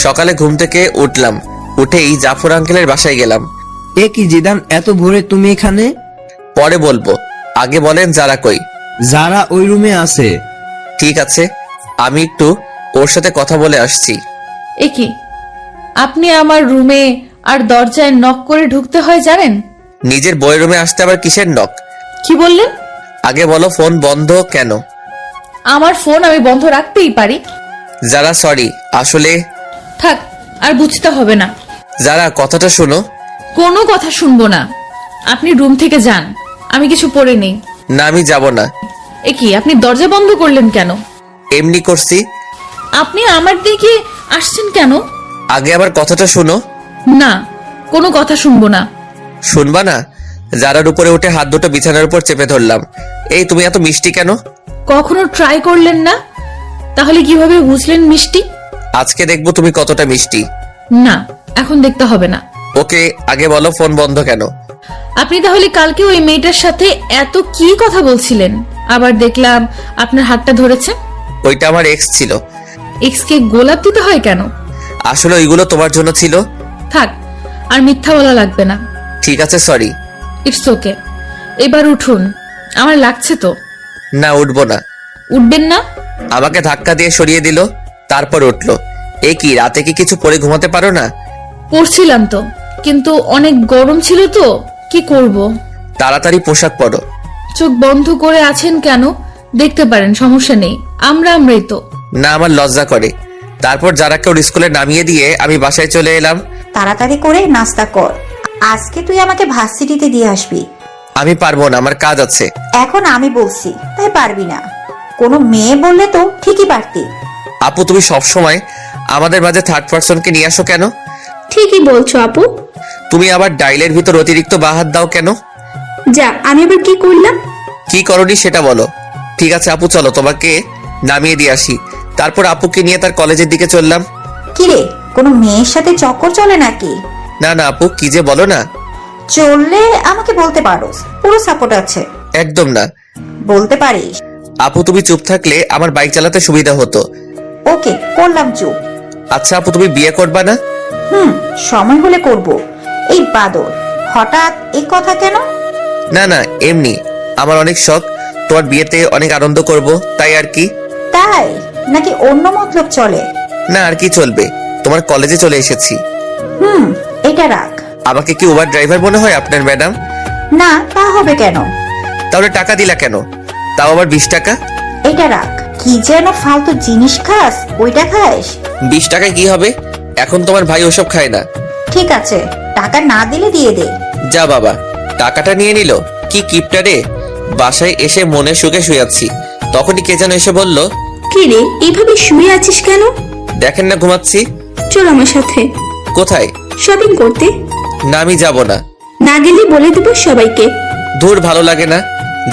সকালে ঘুম থেকে উঠলাম, উঠেই জাফর আঙ্কেলের বাসায় গেলাম। এ কি জিদান, এত ভোরে তুমি এখানে? পরে বলবো, আগে বলেন যারা কই? যারা ওই রুমে আছে। ঠিক আছে, আমি একটু ওর সাথে কথা বলে আসছি। এ কি, আপনি আমার রুমে আর দরজায় নক করে ঢুকতে হয় জানেন? নিজের বইয়ের রুমে আসতে আবার কিসের নক? কি বললেন? আগে বলো ফোন বন্ধ কেন? আমার ফোন আমি বন্ধ রাখতেই পারি। যারা সরি, আসলে থাক, আর বুঝতে হবে না। যারা কথাটা শোনো। কোনো কথা শুনবো না। আপনি রুম থেকে যান, আমি কিছু পরে নেই। না, আমি যাব না। এ কি, আপনি দরজা বন্ধ করলেন কেন? এমনি করছি। আপনি আমার দিকে আসছেন কেন? আগে আবার কথাটা শোনো। না, কোনো কথা শুনবো না। শুনবা না? যারার উপরে উঠে হাত দুটো বিছানার উপর চেপে ধরলাম। এই তুমি এত মিষ্টি কেন? কখনো ট্রাই করলেন না? তাহলে কিভাবে বুঝলেন মিষ্টি? আজকে দেখবো তুমি কতটা মিষ্টি। না, এখন দেখতে হবে না। ওকে, আগে বলো ফোন বন্ধ কেন? আপনি তাহলে কালকে ওই মেয়েটার সাথে এত কি কথা বলছিলেন? আবার দেখলাম আপনার হাতটা ধরেছে। ওইটা আমার এক্স ছিল। এক্স কে গোলাপ দিতে হয় কেন? আসলে ওইগুলো তোমার জন্য ছিল। থাক, আর মিথ্যা বলা লাগবে না। ঠিক আছে, সরি। It's okay. এবার উঠুন, আমার লাগছে তো। না, উঠবো না। উঠবেন না? আমাকে ধাক্কা দিয়ে সরিয়ে দিল, তারপর উঠলো। এ কি, রাতে কি কিছু পরে ঘুমাতে পারো না? পড়ছিলাম তো, কিন্তু অনেক গরম ছিল তো, কি করব। তাড়াতাড়ি পোশাক পরো। চোখ বন্ধ করে আছেন কেন? দেখতে পারেন, সমস্যা নেই। আমরাই তো। না, আমার লজ্জা করে। তারপর যারাকে ওর স্কুলে নামিয়ে দিয়ে আমি বাসায় চলে এলাম। তাড়াতাড়ি করে নাস্তা কর, আজকে তুই আমাকে ভার্সিটিতে দিয়ে আসবি। আমি পারবো না, আমার কাজ আছে। এখন আমি বলছি তাই পারবি না? কোনো মেয়ে বললে তো ঠিকই পারতি। আপু, তুমি সবসময় আমাদের মাঝে থার্ড পার্সনকে নিয়ে আসো কেন? ঠিকই বলছো আপু। তুমি আবার ডাইলের ভিতর অতিরিক্ত বাহাত দাও কেন? যা, আমি আবার কি করলাম? কি করনি সেটা বলো। ঠিক আছে আপু, চলো তোমাকে নামিয়ে দিয়ে আসি। তারপর আপুকে নিয়ে তার কলেজের দিকে চললাম। কিরে, কোনো মেয়ের সাথে চক্কর চলে নাকি? না না আপু, কি যে বলো না। চললে আমাকে বলতে পারোস, পুরো সাপোর্ট আছে। একদম না। বলতে পারিস। আপু, তুমি চুপ থাকলে আমার বাইক চালাতে সুবিধা হতো। ওকে, করলাম চুপ। আচ্ছা আপু, তুমি বিয়ে করবা না? সময় হলে করব। এই বাদর, হঠাৎ এই কথা কেন? না না, এমনি আমার অনেক শখ তোমার বিয়েতে অনেক আনন্দ করব, তাই আর কি। তাই নাকি অন্য মতলব চলে? না, আর কি চলবে, তোমার কলেজে চলে এসেছি। এটা রাখ। আমাকে কি উবার ড্রাইভার মনে হয় আপনার ম্যাডাম? না, তা হবে কেন? তাহলে টাকা দিলা কেন? তাও আবার 20 টাকা। এটা রাখ। কি যেন ফালতু জিনিস খাস, ওইটা খাস। 20 টাকায় কি হবে? এখন তোমার ভাই ওসব খায় না। ঠিক আছে, টাকা না দিলে দিয়ে দে। যা বাবা, টাকাটা নিয়ে নিল। কি কিপটা রে। বাসায় এসে মনে সুখে শুয়েছি, তখনই কে যেন এসে বলল, কি রে, এভাবে শুয়ে আছিস কেন? দেখেন না ঘুমাচ্ছি। চল আমার সাথে। কোথায়? শপিং করতে। না, আমি যাব না। না গেলে বলে দেবো সবাইকে। দূর, ভালো লাগে না।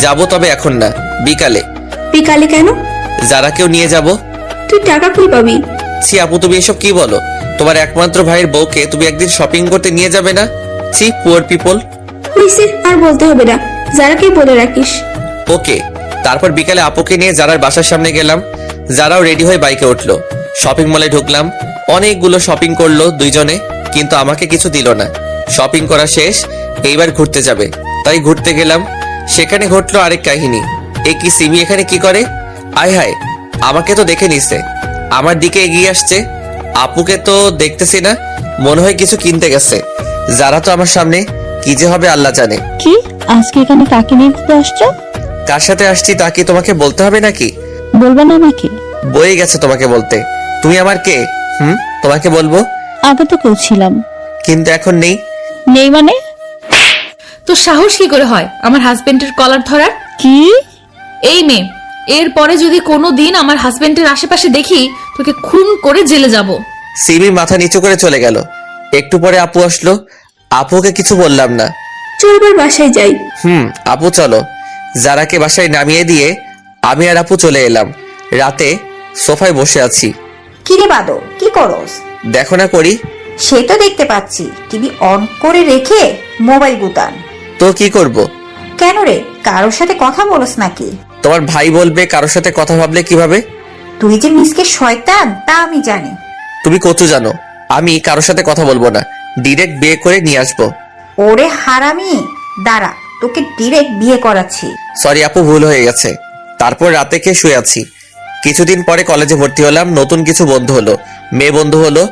যাব, তবে এখন না, বিকালে। বিকালে কেন? যারা কেউ নিয়ে যাব। তুই টাকা কই পাবি? ছি আপু, তুমি এসব কি বলো? তোমার একমাত্র ভাইয়ের বউকে তুমি একদিন শপিং করতে নিয়ে যাবে না? ছি, পুয়ার পিপল। হইছে, আর বলতে হবে না, যারাকে বলে রাখিস। ওকে। তারপর বিকালে আপুকে নিয়ে যারার বাসার সামনে গেলাম। যারাও রেডি হয়ে বাইকে উঠলো। শপিং মলে ঢুকলাম। অনেকগুলো শপিং করলো দুইজনে, কিন্তু আমাকে কিছু দিল না। শপিং করা শেষ, এইবার ঘুরতে যাবে, তাই ঘুরতে গেলাম। সেখানে ঘটলো আরেক কাহিনী। এ কি, সিমি এখানে কি করে? আয় হায়, আমাকে তো দেখে নিছে, আমার দিকে এগিয়ে আসছে। আপুকে তো দেখতেছি না, মনে হয় কিছু কিনতে গেছে। যারা তো আমার সামনে, কি যে হবে আল্লাহ জানে। কি, আজকে এখানে কাকে নিয়ে দিতে আসছো? কার সাথে আসছি তা কি তোমাকে বলতে হবে নাকি? বলবে না আমাকে? বয়ে গেছে তোমাকে বলতে। তুমি আমার কে? তোমাকে বলবো। আগে তো কেউ ছিলাম। কিন্তু এখন নেই। নেই মানে? তো সাহস কি করে হয় আমার হাজবেন্ডের কলার ধরার? কি? এই মেয়ে, এরপরে যদি কোনো দিন আমার হাজবেন্ডের আশেপাশে দেখি, তোকে খুন করে জেলে যাব। সিমি মাথা নিচু করে চলে গেল। একটু পরে আপু আসলো। আপুকে কিছু বললাম না। চল এবার বাসায় যাই। আপু চলো। যারাকে বাসায় নামিয়ে দিয়ে আমি আর আপু চলে এলাম। রাতে সোফায় বসে আছি। কিরে বাদর, কি করস? দেখো না করি। সে তো দেখতে পাচ্ছি, টিভি অন করে রেখে মোবাইল গুতান। তো কি করব? কেন রে, কারোর সাথে কথা বলস নাকি? তোমার ভাই বলবে কারোর সাথে কথা ভাবলে কিভাবে? তুই যে মিসকে শয়তান তা আমি জানি। তুমি কচু জানো, আমি কারোর সাথে কথা বলবো না, ডিরেক্ট বিয়ে করে নিয়ে আসবো। ওরে হারামি, দাঁড়া, তোকে ডিরেক্ট বিয়ে করাচ্ছি। সরি আপু, ভুল হয়ে গেছে। তারপর রাতে খেয়ে শুয়ে আছি। কিছুদিন পরে কলেজে ভর্তি হলাম। নতুন কিছু বন্ধু হলো, মেয়ে বন্ধু হলো,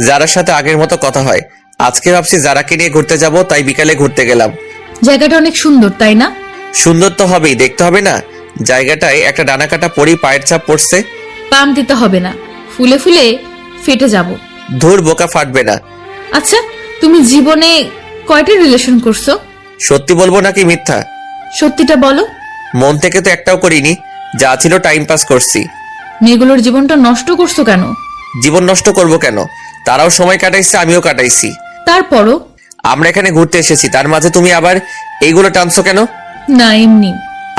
যারার সাথে আগের মতো কথা হয়। আজকে ভাবছি যারাকে নিয়ে ঘুরতে যাব, তাই বিকালে ঘুরতে গেলাম। জায়গাটা অনেক সুন্দর, তাই না? সুন্দর তো হবেই, দেখতে হবে না? জায়গাটায় একটা ডানা কাটা পরেই পায়ের ছাপ পড়ছে। পাম দিতে হবে না, ফুলে ফুলে ফেটে যাব। ধুর বোকা, ফাটবে না। আচ্ছা, তুমি জীবনে কয়টা রিলেশন করছো? সত্যি বলবো নাকি মিথ্যা? সত্যিটা বলো। মন থেকে তো একটাও করিনি, যা ছিল টাইম পাস করছি। মেয়েগুলোর জীবনটা নষ্ট করছো কেন? জীবন নষ্ট করব কেন? তারাও সময় কাটাইছে, আমিও কাটাইছি। তারপরও? আমরা এখানে ঘুরতে এসেছি, তার মাঝে তুমি আবার এইগুলো টানছো কেন? না, এমনি।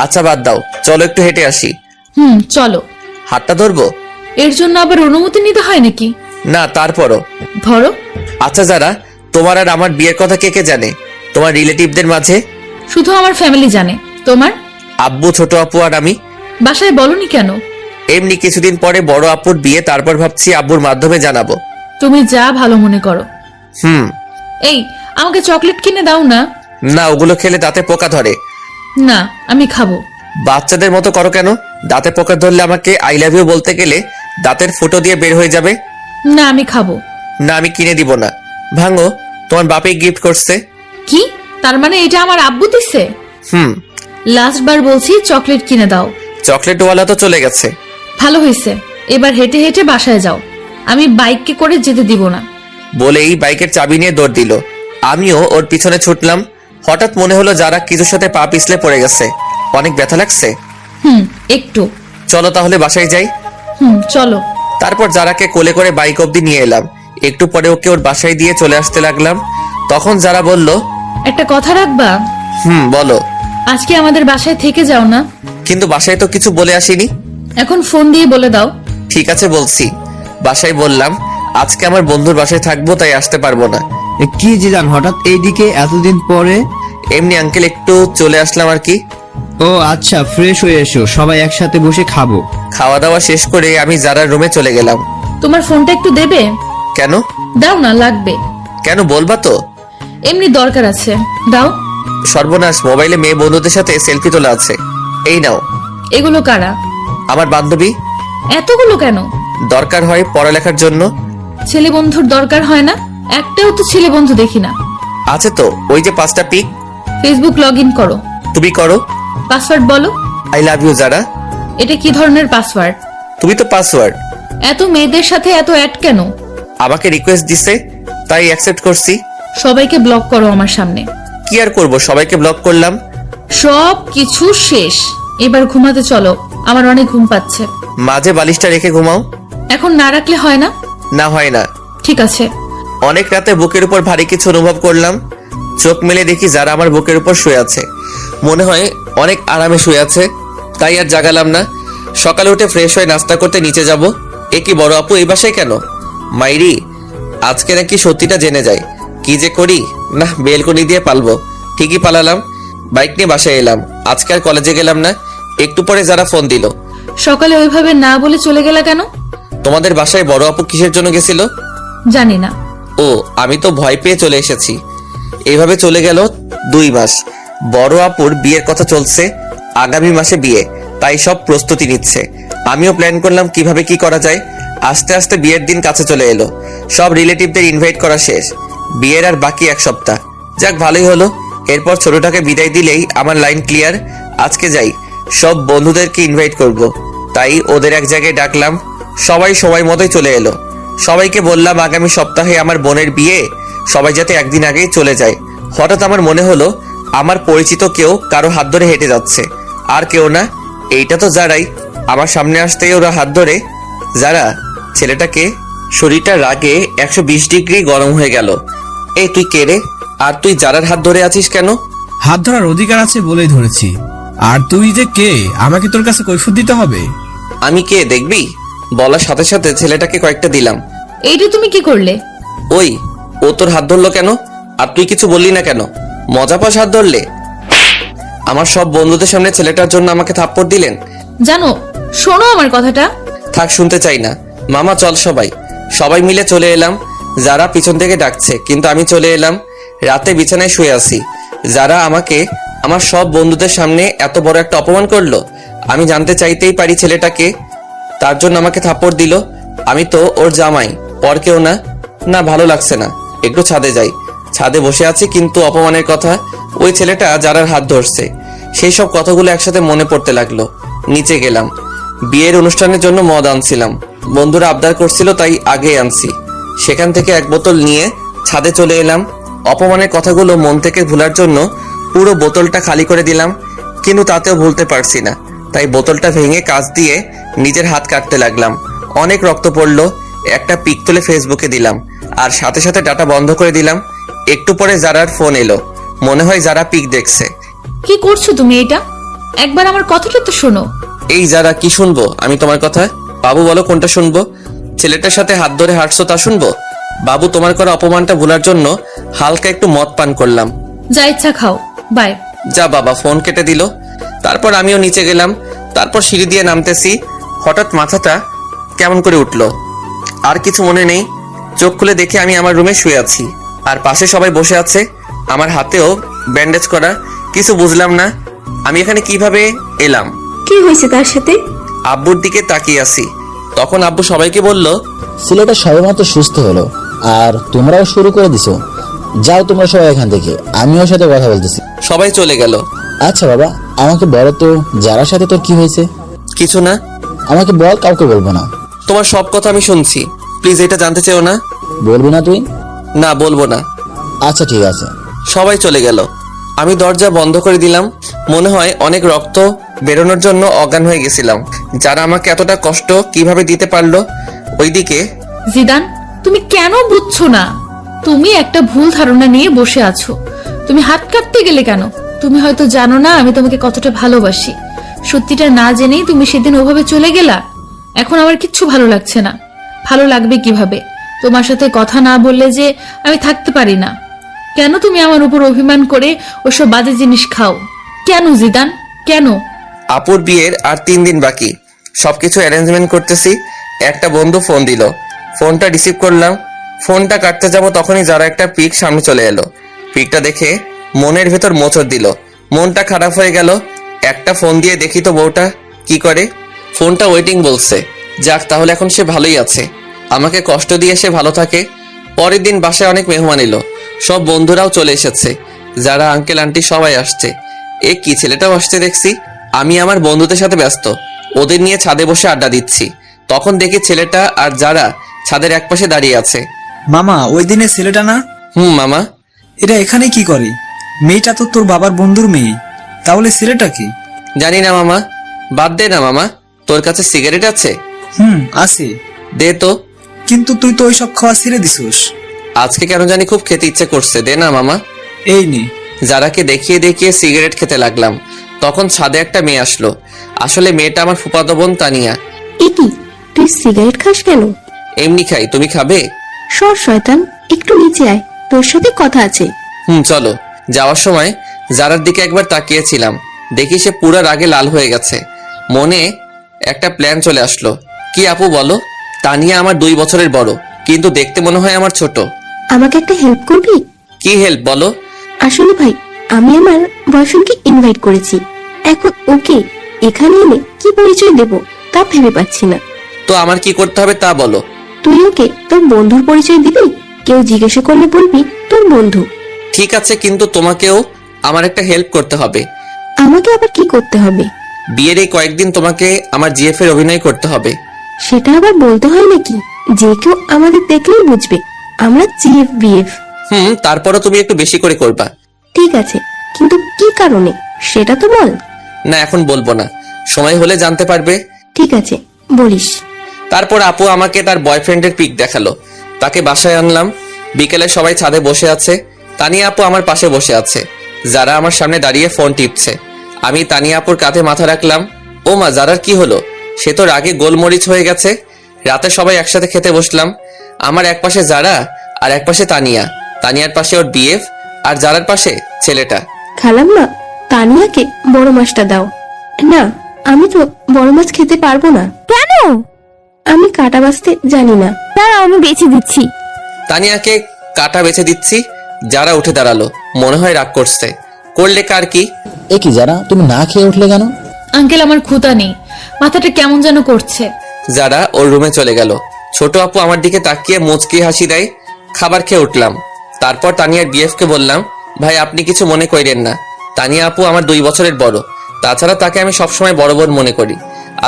আচ্ছা বাদ দাও, চলো একটু হেঁটে আসি। চলো। হাতটা ধরবো? এর জন্য আবার অনুমতি নিতে হয় নাকি? না, তারপরও। ধরো। আচ্ছা যারা, তোমার আর আমার বিয়ের কথা কে কে জানে তোমার রিলেটিভদের মাঝে? শুধু আমার ফ্যামিলি জানে। তোমার? আব্বু, ছোট আপু আর আমি। বাসায় বলনি কেন? এমনি কিছুদিন পরে বড় আপুর বিয়ে, তারপর ভাবছি আব্বুর মাধ্যমে জানাবো। তুমি যা ভালো মনে করো। হুম। এই, আমাকে চকলেট কিনে দাও না। না, ওগুলো খেলে দাঁতে পোকা ধরে। না, আমি খাবো। বাচ্চাদের মতো করো কেন? দাঁতে পোকা ধরলে আমাকে আই লাভ ইউ বলতে গেলে দাঁতের ফুটো দিয়ে বের হয়ে যাবে। না, আমি খাবো। না, আমি কিনে দিব না। ভাঙো, তোমার বাপে গিফট করছে। কি? তার মানে এটা আমার আব্বু দিছে? হুম। লাস্ট বার বলছি চকলেট কিনে দাও। চকলেটওয়ালা তো চলে গেছে। ভালো হয়েছে, এবার হেঁটে হেঁটে বাসায় যাও। আমি বাইকে করে যেতে দিব না। বলেই বাইকের চাবি নিয়ে দৌড় দিল। আমিও ওর পিছনে ছুটলাম। হঠাৎ মনে হলো যারা কিছুর সাথে পা পিছলে পড়ে গেছে। অনেক ব্যথা লাগছে। একটু। চলো তাহলে বাসায় যাই। চলো। তারপর যারাকে কোলে করে বাইক অব্দি নিয়ে এলাম। একটু পরে ওকে ওর বাসায় দিয়ে চলে আসতে লাগলাম। তখন যারা বলল, একটা কথা রাখবা? বলো। আজকে আমাদের বাসায় থেকে যাও না। কিন্তু বাসায় তো কিছু বলে আসিনি। এখন ফোন দিয়ে বলে দাও। ঠিক আছে, বলছি। বাসায় বললাম আজকে আমার বন্ধুর বাসায় থাকবো, তাই আসতে পারবো না। কি জিদান, হঠাৎ এইদিকে এতদিন পরে? এমনি আঙ্কেল, একটু চলে আসলাম আর কি। ও আচ্ছা, ফ্রেশ হয়ে এসো, সবাই একসাথে বসে খাবো। খাওয়া দাওয়া শেষ করে আমি যারার রুমে চলে গেলাম। তোমার ফোনটা একটু দেবে? কেন? দাও না, লাগবে। কেন, বলবা তো? এমনি দরকার আছে, দাও। সর্বনাশ, মোবাইলে মেয়ে বন্ধুদের সাথে সেলফি তোলা আছে। এই নাও। এগুলো কারা? আমার বান্ধবী। এতগুলো কেন? দরকার হয় পড়ালেখার জন্য। ছেলে বন্ধুর দরকার হয় না? একটাও তো ছেলে বন্ধু দেখি না। আছে তো, ওই যে 5টা পিক। ফেসবুক লগ ইন করো। তুমি করো। পাসওয়ার্ড বলো। আই লাভ ইউ যারা। এটা কি ধরনের পাসওয়ার্ড? তুমি তো পাসওয়ার্ড। এত মেয়েদের সাথে এত অ্যাড কেন? আমাকে রিকোয়েস্ট দিছে, তাই অ্যাকসেপ্ট করছি। সবাইকে ব্লক করো আমার সামনে। কি আর করব, সবাইকে ব্লক করলাম। সব কিছু শেষ, এবার ঘুমাতে চলো, আমার অনেক ঘুম পাচ্ছে। মাঝে বালিশটা রেখে ঘুমাও। এখন না রাখলে হয় না? না, হয় না। ঠিক আছে। অনেক রাতে বুকের উপর ভারী কিছু অনুভব করলাম। চোখ মেলে দেখি যারা আমার বুকের উপর শুয়ে আছে। মনে হয় অনেক আরামে শুয়ে আছে, তাই আর জাগালাম না। সকালে উঠে ফ্রেশ হয়ে নাস্তা করতে নিচে যাব। এ কি, বড় আপু এই বাসায় কেন? মাইরি, আজকে নাকি সত্যিটা জেনে যায়। কি যে করি, না বেলকনি দিয়ে পালবো। ঠিকই পালালাম। বাইক নিয়ে বাসায় এলাম। আজকে আর কলেজে গেলাম না। একটু পরে যারা ফোন দিল। সকালে ওইভাবে না বলে চলে গেলা কেন? তোমাদের বাসায় বড় আপু কিসের জন্য গেছিল? জানি না। ও, আমি তো ভয় পেয়ে চলে এসেছি। এইভাবে চলে গেল 2 মাস। বড় আপুর বিয়ের কথা চলছে, আগামী মাসে বিয়ে, তাই সব প্রস্তুতি নিচ্ছে। আমিও প্ল্যান করলাম কিভাবে কি করা যায়। আস্তে আস্তে বিয়ের দিন কাছে চলে এলো। সব রিলেটিভদের ইনভাইট করা শেষ। বিয়ের আর বাকি 1 সপ্তাহ। যাক, ভালোই হলো। এরপর ছোটটাকে বিদায় দিলেই আমার লাইন ক্লিয়ার। আজকে যাই, সব বন্ধুদেরকে ইনভাইট করব। তাই ওদের এক জায়গায় ডাকলাম। সবাই সময় মতোই চলে এলো। সবাইকে বললাম আগামী সপ্তাহে আমার বোনের বিয়ে, সবাই যাতে একদিন আগেই চলে যায়। হঠাৎ আমার মনে হলো আমার পরিচিত কেউ কারো হাত ধরে হেঁটে যাচ্ছে। আর কেউ না, এইটা তো যারাই। আমার সামনে আসতেই ওরা হাত ধরে। যারা, ছেলেটাকে। শরীরটা রাগে 120 ডিগ্রি গরম হয়ে গেল। এই তুই কে রে? আর তুই যারার হাত ধরে আছিস কেন? হাত ধরার অধিকার আছে বলেই ধরেছি। আর তুই যে কে, আমাকে তোর কাছে কৈফিয়ত দিতে হবে? আমি কে দেখবি? বলার সাথে সাথে ছেলেটাকে কয়েকটা দিলাম। এইটা তুমি কি করলে? ওই, ও তোর হাত ধরলো কেন? আর তুই কিছু বললি না কেন? মজা পাস হাত ধরলে? আমার সব বন্ধুদের সামনে ছেলেটার জন্য আমাকে থাপ্পড় দিলেন। জানো, শোনো আমার কথাটা। থাক, শুনতে চাই না। মামা চল, সবাই মিলে চলে এলাম। যারা পিছন থেকে ডাকছে, কিন্তু আমি চলে এলাম। রাতে বিছানায় শুয়ে আছি। যারা আমাকে আমার সব বন্ধুদের সামনে এত বড় একটা অপমান করলো। আমি জানতে চাইতেই পারি ছেলেটাকে, তার জন্য আমাকে থাপ্পড় দিল। আমি তো ওর জামাই, পর কেউ না। না, ভালো লাগছে না। একটু ছাদে যাই। ছাদে বসে আছি, কিন্তু অপমানের কথা, ওই ছেলেটা যারার হাত ধরছে, সেই সব কথাগুলো একসাথে মনে পড়তে লাগলো। নিচে গেলাম। বিয়ের অনুষ্ঠানের জন্য মদ আনছিলাম। বন্ধুরা আবদার করছিল, তাই আগে আনছি। সেখান থেকে এক বোতল নিয়ে ছাদে চলে এলাম। অপমানের কথাগুলো মন থেকে ভুলার জন্য পুরো বোতলটা খালি করে দিলাম, কিন্তু তাতেও ভুলতে পারছি না। তাই বোতলটা ভেঙে কাঁচ দিয়ে নিজের হাত কাটতে লাগলাম। অনেক রক্ত পড়লো। একটা পিক তুলে ফেসবুকে দিলাম আর সাথে সাথে ডাটা বন্ধ করে দিলাম। একটু পরে যারার ফোন এলো, মনে হয় যারা পিক দেখছে। কি করছো তুমি এটা? একবার আমার কথাটা তো শোনো। এই যারা, কি শুনবো আমি তোমার কথা? বাবু বলো কোনটা শুনবো? ছেলেটার সাথে হাত ধরে হাঁটছো তা শুনবো? বাবু, তোমার করা অপমানটা ভুলার জন্য হালকা একটু মদ পান করলাম। যা ইচ্ছা খাও, বাই। যা বাবা, ফোন কেটে দিল। তারপর আমিও নিচে গেলাম। তারপর সিঁড়ি দিয়ে নামতেছি, হঠাৎ মাথাটা কেমন করে উঠলো। আর কিছু মনে নেই। চোখ খুলে দেখি আমি আমার রুমে শুয়ে আছি, আর পাশে সবাই বসে আছে, আমার হাতেও ব্যান্ডেজ করা। কিছু বুঝলাম না আমি এখানে কিভাবে এলাম। কি হয়েছে তার সাথে? আব্বুর দিকে তাকিয়ে আছি। তখন আব্বু সবাইকে বলল, ছেলেটা সবেমাত্র সুস্থ হলো আর তোমরাও শুরু করে দিছো। যাও তোমরা সবাই এখান থেকে, আমি ওর সাথে কথা বলতেছি। সবাই চলে গেল। আচ্ছা বাবা, আমাকে বলো তো যারার সাথে তোর কি হয়েছে? কিছু না। আমাকে বল, কাউকে বলবো না। তোমার সব কথা আমি শুনছি, প্লিজ এটা জানতে চাও না? বলবি না তুই? না, বলবো না। আচ্ছা ঠিক আছে। সবাই চলে গেল। আমি দরজা বন্ধ করে দিলাম। মনে হয় অনেক রক্ত বেরোনোর জন্য অজ্ঞান হয়ে গেছিলাম। যারা আমাকে এতটা কষ্ট কিভাবে দিতে পারলো। ওইদিকে জিদান, তুমি কেন বুঝছো না? তুমি একটা ভুল ধারণা নিয়ে বসে আছো। তুমি হাত কাটতে গেলে কেন? তুমি হয়তো জানো না আমি তোমাকে কতটা ভালোবাসি। সত্যিটা না জেনেই তুমি সেদিন ওভাবে চলে গেলা। এখন আমার কিচ্ছু ভালো লাগছে না। ভালো লাগবে কিভাবে? তোমার সাথে কথা না বললে যে আমি থাকতে পারি না। কেন তুমি আমার উপর অভিমান করে ওসব বাজে জিনিস খাও? কেন জিদান, কেন? আপুর বিয়ের আর 3 দিন বাকি। সবকিছু অ্যারেঞ্জমেন্ট করতেছি। একটা বন্ধু ফোন দিল, ফোনটা রিসিভ করলাম। ফোনটা কাটতে যাব তখনই যারা একটা পিক সামনে চলে এলো। পিকটা দেখে মনের ভেতর মোচড় দিল। মনটা খারাপ হয়ে গেল। একটা ফোন দিয়ে দেখি তো বউটা কি করে। ফোনটা ওয়েটিং বলছে। যাক, তাহলে এখন সে ভালোই আছে। আমাকে কষ্ট দিয়ে সে ভালো থাকে। পরের দিন বাসায় অনেক মেহমান এলো। সব বন্ধুরাও চলে এসেছে। যারা আঙ্কেল আন্টি সবাই আসছে। এ কি, ছেলেটাও আসছে দেখছি। আমি আমার বন্ধুদের সাথে ব্যস্ত, ওদের নিয়ে ছাদে বসে আড্ডা দিচ্ছি। তখন দেখি ছেলেটা আর যারা ছাদের একপাশে দাঁড়িয়ে আছে। মামা, ওই দিনের ছেলেটা না? মামা। এটা এখানে কি করে? মেয়েটা তো তোর বাবার বন্ধুর মেয়ে। তাহলে ছেলেটা কি? জানি না মামা, বাদ দে না মামা। তোর কাছে সিগারেট আছে? আছে। দে তো। কিন্তু তুই তো ওইসব খাওয়া ছেড়ে দিছিস। আজকে কেন জানি খুব খেতে ইচ্ছে করছে, দে না মামা। এই নে। যারাকে দেখিয়ে দেখিয়ে সিগারেট খেতে লাগলাম। তখন ছাদে একটা মেয়ে আসলো। আসলে মেয়েটা আমার ফুফাতো বোন তানিয়া। একি, তুই সিগারেট খাস কেন? এমনি খাই, তুমি খাবে? সর শয়তান, একটু নিচে আয়, তোর সাথে কথা আছে। চলো। যাওয়ার সময় যারার দিকে একবার তাকিয়েছিলাম, দেখি সে পুরা রাগে লাল হয়ে গেছে। মনে একটা প্ল্যান চলে আসলো। কি আপু বলো? তানিয়া আমার 2 বছরের বড়, কিন্তু দেখতে মনে হয় আমার ছোট। আমাকে একটা হেল্প করবি? কি হেল্প বলো? আসলে ভাই, আমি আমার বয়ফ্রেন্ডকে ইনভাইট করেছি। এখন ওকে এখানে এনে কি পরিচয় দেব তা ভেবে পাচ্ছি না। তো আমার কি করতে হবে তা বলো। তুই ওকে তোর বন্ধুর পরিচয় দিবি। কেউ জিজ্ঞাসা করলে বলবি তোর বন্ধু। ঠিক আছে, কিন্তু তোমাকেও আমার একটা হেল্প করতে হবে। আমাকে আবার কি করতে হবে? বিয়ের এই কয়েকদিন তোমাকে আমার জিএফ এর অভিনয় করতে হবে। সেটা আবার বলতে হয় নাকি? যে কেউ আমাদের দেখলেই বুঝবে আমরা জিএফ বিএফ। তারপরও তুমি একটু বেশি করে করবা। ঠিক আছে, কিন্তু কি কারণে সেটা তো বল। না, এখন বলবো না, সময় হলে জানতে পারবে। ঠিক আছে, বলিস। তারপর আপু আমাকে তার বয়ফ্রেন্ডের পিক দেখালো। তাকে বাসায় আনলাম। বিকেলে সবাই ছাদে বসে আছে। তানিয়া আপু আমার পাশে বসে আছে। যারা আমার সামনে দাঁড়িয়ে ফোন টিপছে। আমি তানিয়া আপুর কাঁধে মাথা রাখলাম। ও মা, যারার কি হলো? সে তো রাগে গোলমরিচ হয়ে গেছে। রাতে সবাই একসাথে খেতে বসলাম। আমার এক পাশে যারা আর এক পাশে তানিয়া। তানিয়ার পাশে ওর বিএফ আর যারার পাশে ছেলেটা। খালাম্মা, তানিয়াকে বড় মাছটা দাও। না, আমি তো বড় মাছ খেতে পারবো না। কেন? আমি কাটা বাছতে জানি না। দাঁড়াও, আমি বেছে দিচ্ছি। তানিয়াকে কাটা বেছে দিচ্ছি। যারা উঠে দাঁড়ালো, মনে হয় রাগ করছে। করলে কার কি? এ কি যারা, তুমি না খেয়ে উঠলে কেন? আঙ্কেল, আমার ক্ষুধা নেই, মাথাটা কেমন যেন করছে। যারা ওর রুমে চলে গেল। ছোট আপু আমার দিকে তাকিয়ে মুচকি হাসি দেয়। খাবার খেয়ে উঠলাম। তারপর তানিয়ার বিএফ কে বললাম, ভাই আপনি কিছু মনে করেন না, তানিয়া আপু আমার 2 বছরের বড়। তাছাড়া তাকে আমি সবসময় বড় বোন মনে করি।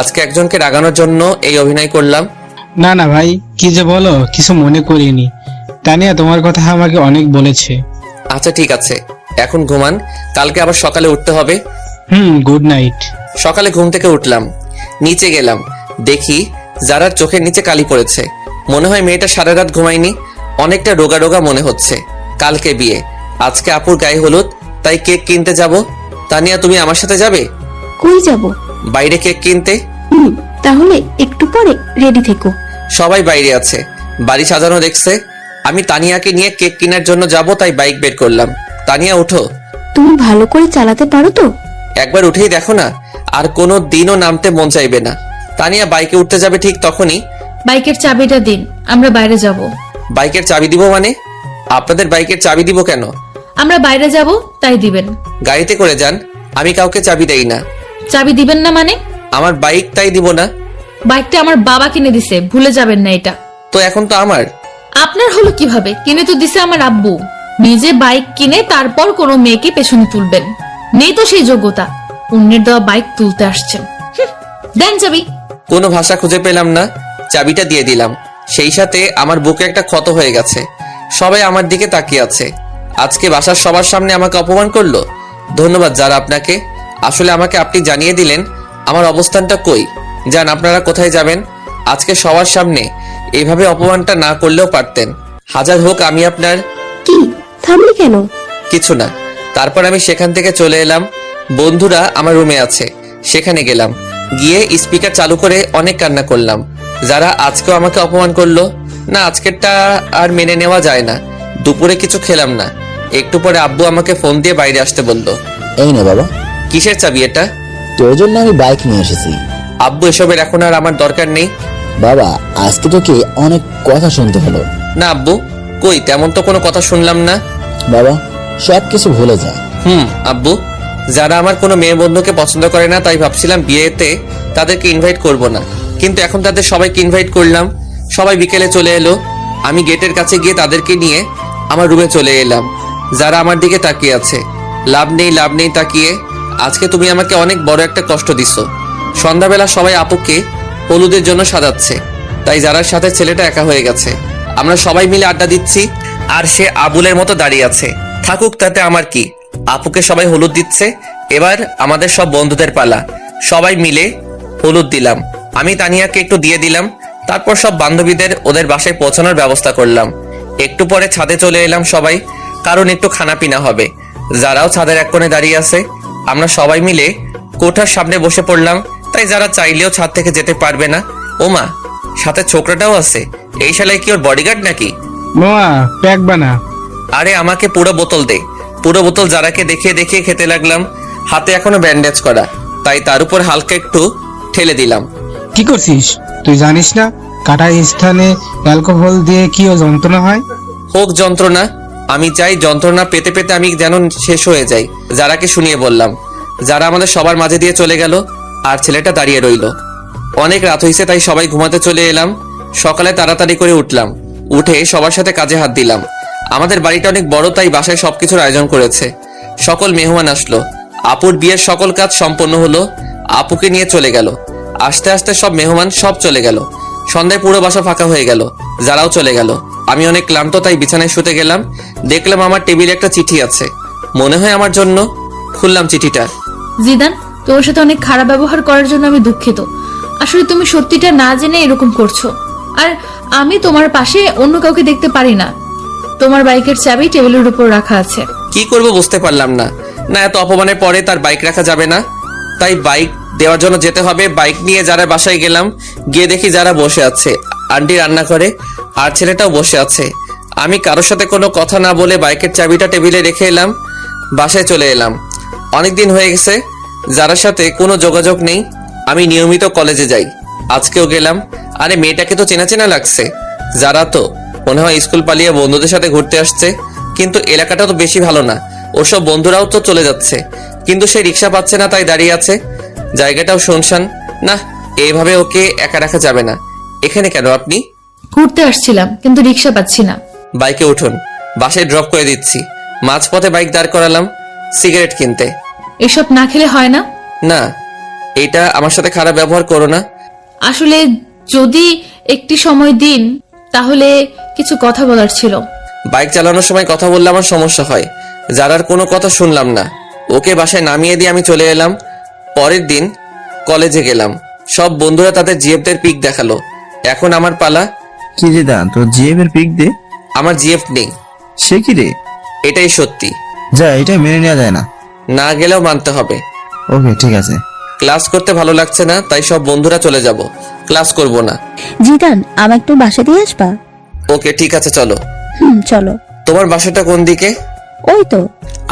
আজকে একজনকে রাগানোর জন্য এই অভিনয় করলাম। না না ভাই, কি যে বলো, কিছু মনে করিনি। তানিয়া তোমার কথা আমাকে অনেক বলেছে। আচ্ছা ঠিক আছে, এখন ঘুমান, কালকে আবার সকালে উঠতে হবে। Good night. সকালে ঘুম থেকে উঠলাম, নিচে গেলাম, দেখি যারার চোখের নিচে কালি পড়েছে। মনে হয় মেয়েটা সারা রাত ঘুমায়নি, অনেকটা রোগা রোগা মনে হচ্ছে। কালকে বিয়ে, আজকে আপুর গায়ে হলুদ, তাই কেক কিনতে যাব। তানিয়া তুমি আমার সাথে যাবে? কই যাব? বাইরে কেক কিনতে। তাহলে একটু পরে রেডি থেকো। সবাই বাইরে আছে, বাড়ি সাজানো দেখছে। আমি তানিয়াকে নিয়ে কেক কেনার জন্য যাব, তাই বাইক বের করলাম। তানিয়া উঠো। তুমি ভালো করে চালাতে পারো তো? একবার উঠেই দেখো না, আর কোনো দিনও নামতে মন চাইবে না। তানিয়া বাইকে উঠতে যাবে ঠিক তখনই, বাইকের চাবিটা দিন, আমরা বাইরে যাব। বাইকের চাবি দিব মানে? আপনাদের বাইকের চাবি দিব কেন? আমরা বাইরে যাব তাই দিবেন। গাড়িতে করে যান, আমি কাউকে চাবি দেই না। চাবি দিবেন না মানে? আমার বাইক, তাই দিব না। বাইকটা আমার বাবা কিনে দিছে, ভুলে যাবেন না এটা। তো এখন তো আমার। আপনার হলো কিভাবে? কিনে তো দিছে আমার আব্বু। নিজে বাইক কিনে তারপর কোনো মেয়েকে পেছনে তুলবেন, নেই তো সেই যোগ্যতা। অন্যের দেওয়া বাইক তুলতে আসছেন। দেন চাবি। কোনো ভাষা খুঁজে পেলাম না, চাবিটা দিয়ে দিলাম। সেই সাথে আমার বুকে একটা ক্ষত হয়ে গেছে। সবাই আমার দিকে তাকিয়ে আছে। আজকে বাসার সবার সামনে আমাকে অপমান করলো। ধন্যবাদ যারা আপনাকে। আসলে আমাকে আপনি জানিয়ে দিলেন আমার অবস্থানটা কই। যান, আপনারা কোথায় যাবেন? আজকে সবার সামনে এইভাবে অপমানটা না করলেও পারতেন। হাজার হোক আমি আপনার। কি থামলি কেন? কিছু না। তারপর আমি সেখান থেকে চলে এলাম। বন্ধুরা আমার রুমে আছে, সেখানে গেলাম। গিয়ে স্পিকার চালু করে অনেক কান্না করলাম। যারা আজকেও আমাকে অপমান করলো না, আজকেরটা আর মেনে নেওয়া যায় না। দুপুরে কিছু খেলাম না। একটু পরে আব্বু আমাকে ফোন দিয়ে বাইরে আসতে বলল। এই নে বাবা, কিসের চাবি এটা? তোর জন্য আমি বাইক নিয়ে এসেছি। আব্বু, এসবের এখন আর আমার দরকার নেই। বাবা, আজকে তোকে অনেক কথা শুনতে হলো। না আব্বু, কই তেমন তো কোনো কথা শুনলাম না। বাবা, সব কিছু ভুলে যা। আব্বু, যারা আমার কোনো মেয়ে বন্ধুকে পছন্দ করে না, তাই ভাবছিলাম বিয়েতে তাদেরকে ইনভাইট করব না, কিন্তু এখন তাদের সবাইকে ইনভাইট করলাম। সবাই বিকেলে চলে এলো। আমি গেটের কাছে গিয়ে তাদেরকে নিয়ে আমার রুমে চলে এলাম। যারা আমার দিকে তাকিয়ে আছে। লাভ নেই তাকিয়ে। আজকে তুমি আমাকে অনেক বড় একটা কষ্ট দিছো। সন্ধ্যাবেলা সবাই আপুকে হলুদের জন্য সাজাচ্ছে, তাই যারার সাথে ছেলেটা একা হয়ে গেছে। আমরা সবাই মিলে আড্ডা দিচ্ছি, আর সে আবুলের মতো দাঁড়িয়ে আছে। থাকুক, তাতে আমার কি। আপুকে সবাই হলুদ দিচ্ছে, এবার আমাদের সব বন্ধুদের পালা। সবাই মিলে হলুদ দিলাম। আমি তানিয়াকে একটু দিয়ে দিলাম। তারপর সব বান্ধবীদের ওদের বাসায় পৌঁছানোর ব্যবস্থা করলাম। একটু পরে ছাদে চলে এলাম সবাই, কারণ একটু খানাপিনা হবে। যারাও ছাদের এক কোণে দাঁড়িয়ে আছে। আমরা সবাই মিলে কোঠার সামনে বসে পড়লাম, তাই যারা চাইলেও ছাদ থেকে যেতে পারবে না। ওমা, সাথে ছোকরাটাও আছে। এই শালায় কি ওর বডিগার্ড নাকি? মামা, প্যাক বানা। আরে আমাকে পুরো বোতল দে। পুরো বোতল যারাকে দেখিয়ে দেখিয়ে খেতে লাগলাম। হাতে এখনো ব্যান্ডেজ করা, তাই তার উপর হালকা একটু ঠেলে দিলাম। কি করছিস তুই জানিস না কাটা স্থানে অ্যালকোহল দিয়ে কি ও যন্ত্রণা হয়? হোক যন্ত্রণা, আমি চাই যন্ত্রণা পেতে পেতে আমি যেন শেষ হয়ে যাই। যারাকে শুনিয়ে বললাম। যারা আমাদের সবার মাঝে দিয়ে চলে গেল, আর ছেলেটা দাঁড়িয়ে রইল। অনেক রাত হয়েছে, তাই সবাই ঘুমাতে চলে এলাম। সকালে তাড়াতাড়ি করে উঠলাম, উঠে সবার সাথে কাজে হাত দিলাম। আমাদের বাড়িটা অনেক বড়, তাই বাসায় সবকিছুর আয়োজন করেছে। সকল মেহমান আসলো। আপুর বিয়ের সকল কাজ সম্পন্ন হলো। আপুকে নিয়ে চলে গেল। আস্তে আস্তে সব মেহমান সব চলে গেল। সন্ধ্যায় পুরো বাসা ফাঁকা হয়ে গেল। যারাও চলে গেল। আমি অনেক ক্লান্ত, তাই বিছানায় শুতে গেলাম। দেখলাম আমার টেবিলে একটা চিঠি আছে, মনে হয় আমার জন্য। খুললাম চিঠিটা। জিদান, তোর সাথে অনেক খারাপ ব্যবহার করার জন্য আমি দুঃখিত। আসলে তুমি সত্যিটা না জেনে এরকম করছো, আর আমি তোমার পাশে অন্য কাউকে দেখতে পারি না। তোমার বাইকের চাবি টেবিলের উপর রাখা আছে। কি করব বুঝতে পারলাম না। না, এত অপমানের পরে তার বাইক রাখা যাবে না, তাই বাইক দেওয়ার জন্য যেতে হবে। বাইক নিয়ে যারা বাসায় গেলাম, গিয়ে দেখি যারা বসে আছে। আন্টি রান্না করে, আর ছেলেটাও বসে আছে। আমি কারোর সাথে কোনো কথা না বলে বাইকের চাবিটা টেবিলে রেখে এলাম। বাসায় চলে এলাম। অনেকদিন হয়ে গেছে যারার সাথে কোনো যোগাযোগ নেই। আমি নিয়মিত কলেজে যাই, আজকেও গেলাম। আরে মেয়েটাকে তো চেনা চেনা লাগছে। যারা তো মনে হয় স্কুল পালিয়ে বন্ধুদের সাথে ঘুরতে আসছে, কিন্তু এলাকাটা তো বেশি ভালো না। ওর সব বন্ধুরাও তো চলে যাচ্ছে, কিন্তু সে রিক্সা পাচ্ছে না, তাই দাঁড়িয়ে আছে। জায়গাটাও শুনশান। না, এইভাবে ওকে একা রাখা যাবে না। এখানে কেন আপনি? ঘুরতে আসছিলাম, কিন্তু রিক্সা পাচ্ছি না। বাইকে উঠুন, বাসায় ড্রপ করে দিচ্ছি। মাঝপথে বাইক দাঁড় করালাম সিগারেট কিনতে। এসব না খেলে হয় না। না, এটা আমার সাথে খারাপ ব্যবহার করো না। আসলে যদি একটি সময় দিন, তাহলে কিছু কথা বলার ছিল। বাইক চালানোর সময় কথা বললে আমার সমস্যা হয়। যারার কোনো কথা শুনলাম না, ওকে বাসায় নামিয়ে দিয়ে আমি চলে এলাম। পরের দিন কলেজে গেলাম, সব বন্ধুরা তাদের জিএফদের পিক দেখালো। এখন আমার পালা। কি জিদান, তোর জিএফ এর পিক দে। আমার জিএফ নেই। সে কি রে? এটাই সত্যি। যা, এটা মেনে নেওয়া যায় না। না গেলেও মানতে হবে। ওকে, ঠিক আছে। ক্লাস করতে ভালো লাগছে না, তাই সব বন্ধুরা চলে যাব, ক্লাস করব না। জিদান, আমাকে একটু বাসা দিয়ে আসবা? ওকে ঠিক আছে, চলো। চলো। তোমার বাসাটা কোন দিকে? ওই তো।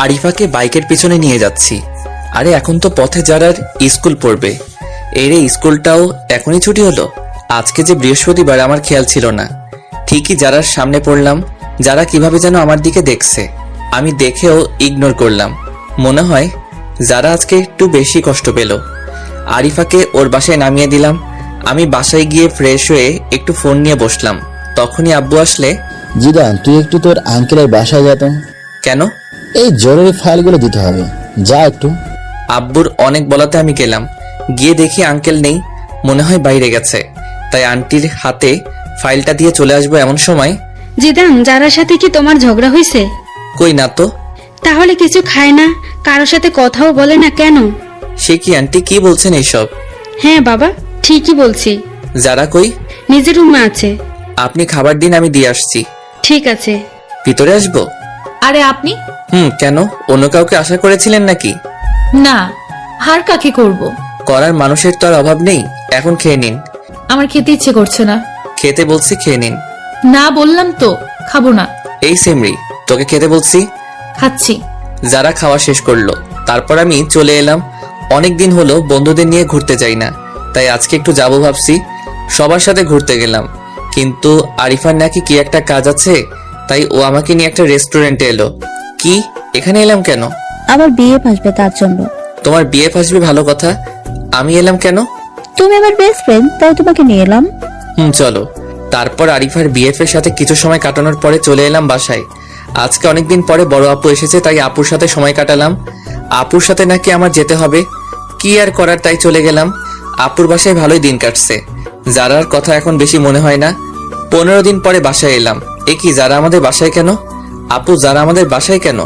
আরিফাকে বাইকের পিছনে নিয়ে যাচ্ছি। আরে এখন তো পথে যারার স্কুল পড়বে। এই রে, স্কুলটাও এখনই ছুটি হলো। আজকে যে বৃহস্পতিবার, আমার খেয়াল ছিল না। ঠিকই যারার সামনে পড়লাম। যারা কিভাবে যেন আমার দিকে দেখছে, আমি দেখেও ইগনোর করলাম। মনে হয় যারা আজকে একটু বেশি কষ্ট পেল। আরিফাকে ওর বাসায় নামিয়ে দিলাম। আমি বাসায় গিয়ে ফ্রেশ হয়ে একটু ফোন নিয়ে বসলাম। তখনই আব্বু আসলে, জিদান, তুই একটু তোর আঙ্কেলের বাসায় যা তো। কেন? এই জরুরি ফাইলগুলো দিতে হবে, যা একটু। আব্বুর অনেক বলাতে আমি গেলাম। গিয়ে দেখি আঙ্কেল নেই, মনে হয় বাইরে গেছে। তাই আন্টির হাতে ফাইলটা দিয়ে চলে আসবো এমন সময়, জিদান, যারার সাথে কি তোমার ঝগড়া হয়েছে? কই না তো। তাহলে কিছু খায় না, কারোর সাথে কথাও বলে না কেন? সে কি আন্টি, কি বলছেন এইসব? হ্যাঁ বাবা, ঠিকই বলছি। যারা কই? নিজের রুমে আছে। আপনি খাবার দিন, আমি দিয়ে আসছি। ঠিক আছে। ভিতরে আসবো? আরে আপনি? কেন, অন্য কাউকে আশা করেছিলেন নাকি? না, হার কাকে করব? করার মানুষের তো আর অভাব নেই। এখন খেয়ে নিন। আমার খেতে ইচ্ছে করছে না। খেতে বলছি, খেয়ে নিন। না বললাম তো, খাবো না। এই সিমরি, তোকে খেতে বলছি। খাচ্ছি। যারা খাওয়া শেষ করলো, তারপর আমি চলে এলাম। অনেক দিন হলো বন্ধুদের নিয়ে ঘুরতে যাই না, তাই আজকে একটু যাবো ভাবছি। সবার সাথে ঘুরতে গেলাম, কিন্তু আরিফার নাকি কি একটা কাজ আছে, তাই ও আমাকে নিয়ে একটা রেস্টুরেন্টে এলো। কি, এখানে এলাম কেন? আমার বিয়ে আসবে, তার জন্য। তোমার বিয়ে আসবে, ভালো কথা। আমি এলাম কেন? তুমি আমার বেস্ট ফ্রেন্ড, তাই তোমাকে নিয়ে এলাম। চলো। তারপর আরিফার বিএফ এর সাথে কিছু সময় কাটানোর পরে চলে এলাম বাসায়। আজকে অনেকদিন পরে বড় আপু এসেছে, তাই আপুর সাথে সময় কাটালাম। আপুর সাথে নাকি আমার যেতে হবে, কি আর করার, তাই চলে গেলাম। আপুর বাসায় ভালোই দিন কাটছে। যারার কথা এখন বেশি মনে হয় না। 15 দিন পরে বাসায় এলাম। এ কি, যারা আমাদের বাসায় কেন? আপু, যারা আমাদের বাসায় কেন?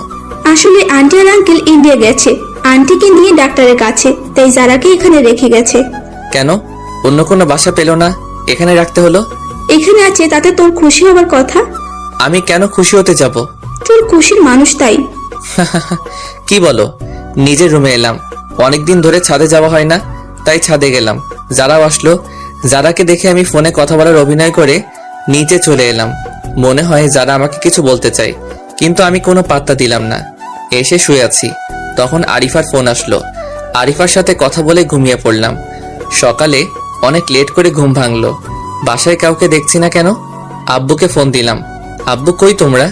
আসলে আন্টি আর আঙ্কেল ইন্ডিয়া গেছে, আন্টিকে নিয়ে ডাক্তারের কাছে, তাই যারাকে এখানে রেখে গেছে। কেন, অন্য কোনো বাসা পেল না, এখানে রাখতে হলো? এখানে আছে তাতে তোর খুশি হবার কথা। আমি কেন খুশি হতে যাব? তোর খুশির মানুষ তাই। কি বলো? নিজের রুমে এলাম। অনেকদিন ধরে ছাদে যাওয়া হয় না, তাই ছাদে গেলাম। যারাও আসলো। যারাকে দেখে আমি ফোনে কথা বলার অভিনয় করে নিচে চলে এলাম। মনে হয় যারা আমাকে কিছু বলতে চাই, কিন্তু আমি কোনো পাত্তা দিলাম না। এসে শুয়ে আছি, তখন আরিফার ফোন আসলো। আরিফার সাথে কথা বলে ঘুমিয়ে পড়লাম। সকালে অনেক লেট করে ঘুম ভাঙলো। বাসায় কাউকে দেখছি না কেন? আব্বুকে ফোন দিলাম। আব্বু, কই তোমরা?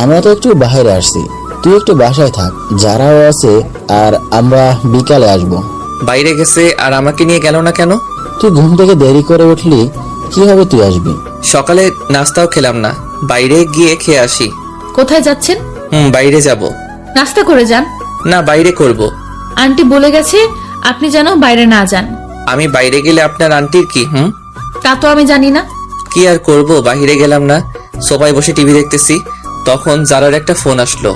আমরা তো একটু বাইরে আসছি, তুই একটু বাসায় থাক, যারাও আছে, আর আমরা বিকালে আসবো। বাইরে গেছে আর আমাকে নিয়ে গেল না কেন? তুই ঘুম থেকে দেরি করে উঠলি, কিভাবে তুই আসবি? সকালে নাস্তাও খেলাম না, বাইরে গিয়ে খেয়ে আসি। কোথায় যাচ্ছেন? বাইরে যাব। নাস্তা করে যান। না, বাইরে করব। আন্টি বলে গেছে আপনি যেন বাইরে না যান। আমি বাইরে গেলে আপনার আন্টির কি? তা তো আমি জানি না। কি আর করব, বাইরে গেলাম না, সোফায় বসে টিভি দেখতেছি। তখন যারার একটা ফোন আসলো।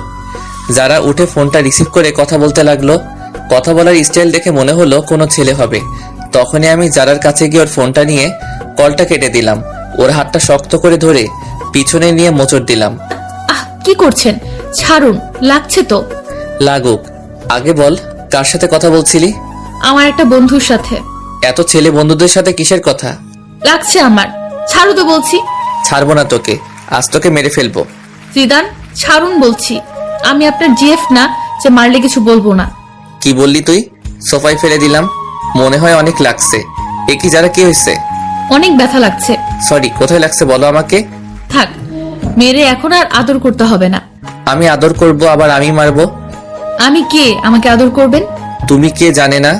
যারা উঠে ফোনটা রিসিভ করে কথা বলতে লাগলো। কথা বলার স্টাইল দেখে মনে হলো কোনো ছেলে হবে। তখনই আমি যারার কাছে গিয়ে ওর ফোনটা নিয়ে কলটা কেটে দিলাম। ওর হাতটা শক্ত করে ধরে পিছনে নিয়ে মোচড় দিলাম। কি করছেন? ছাড়ুন, লাগছে তো। লাগুক, আগে বল কার সাথে কথা বলছিলি? আমার একটা বন্ধুর সাথে। এত ছেলে বন্ধুদের সাথে কিসের কথা? লাগছে আমার, ছাড়ু তো বলছি। ছাড়বো না তোকে, আজ তোকে মেরে ফেলবো। জিদান, ছাড়ুন বলছি। আমি আপনার জিএফ না যে মারলে কিছু বলবো না। কি বললি তুই? সোফায় ফেলে দিলাম। মনে হয় অনেক লাগছে। এ কি, যারা কি হয়েছে? অনেক ব্যথা লাগছে। সরি, কোথায় লাগছে বলো আমাকে। থাক, মেরে এখন আর আদর করতে হবে না। আমি আদর করব, আবার আমি মারবো? আমি কে আমাকে আদর করবেন? তুমি কে জানে না।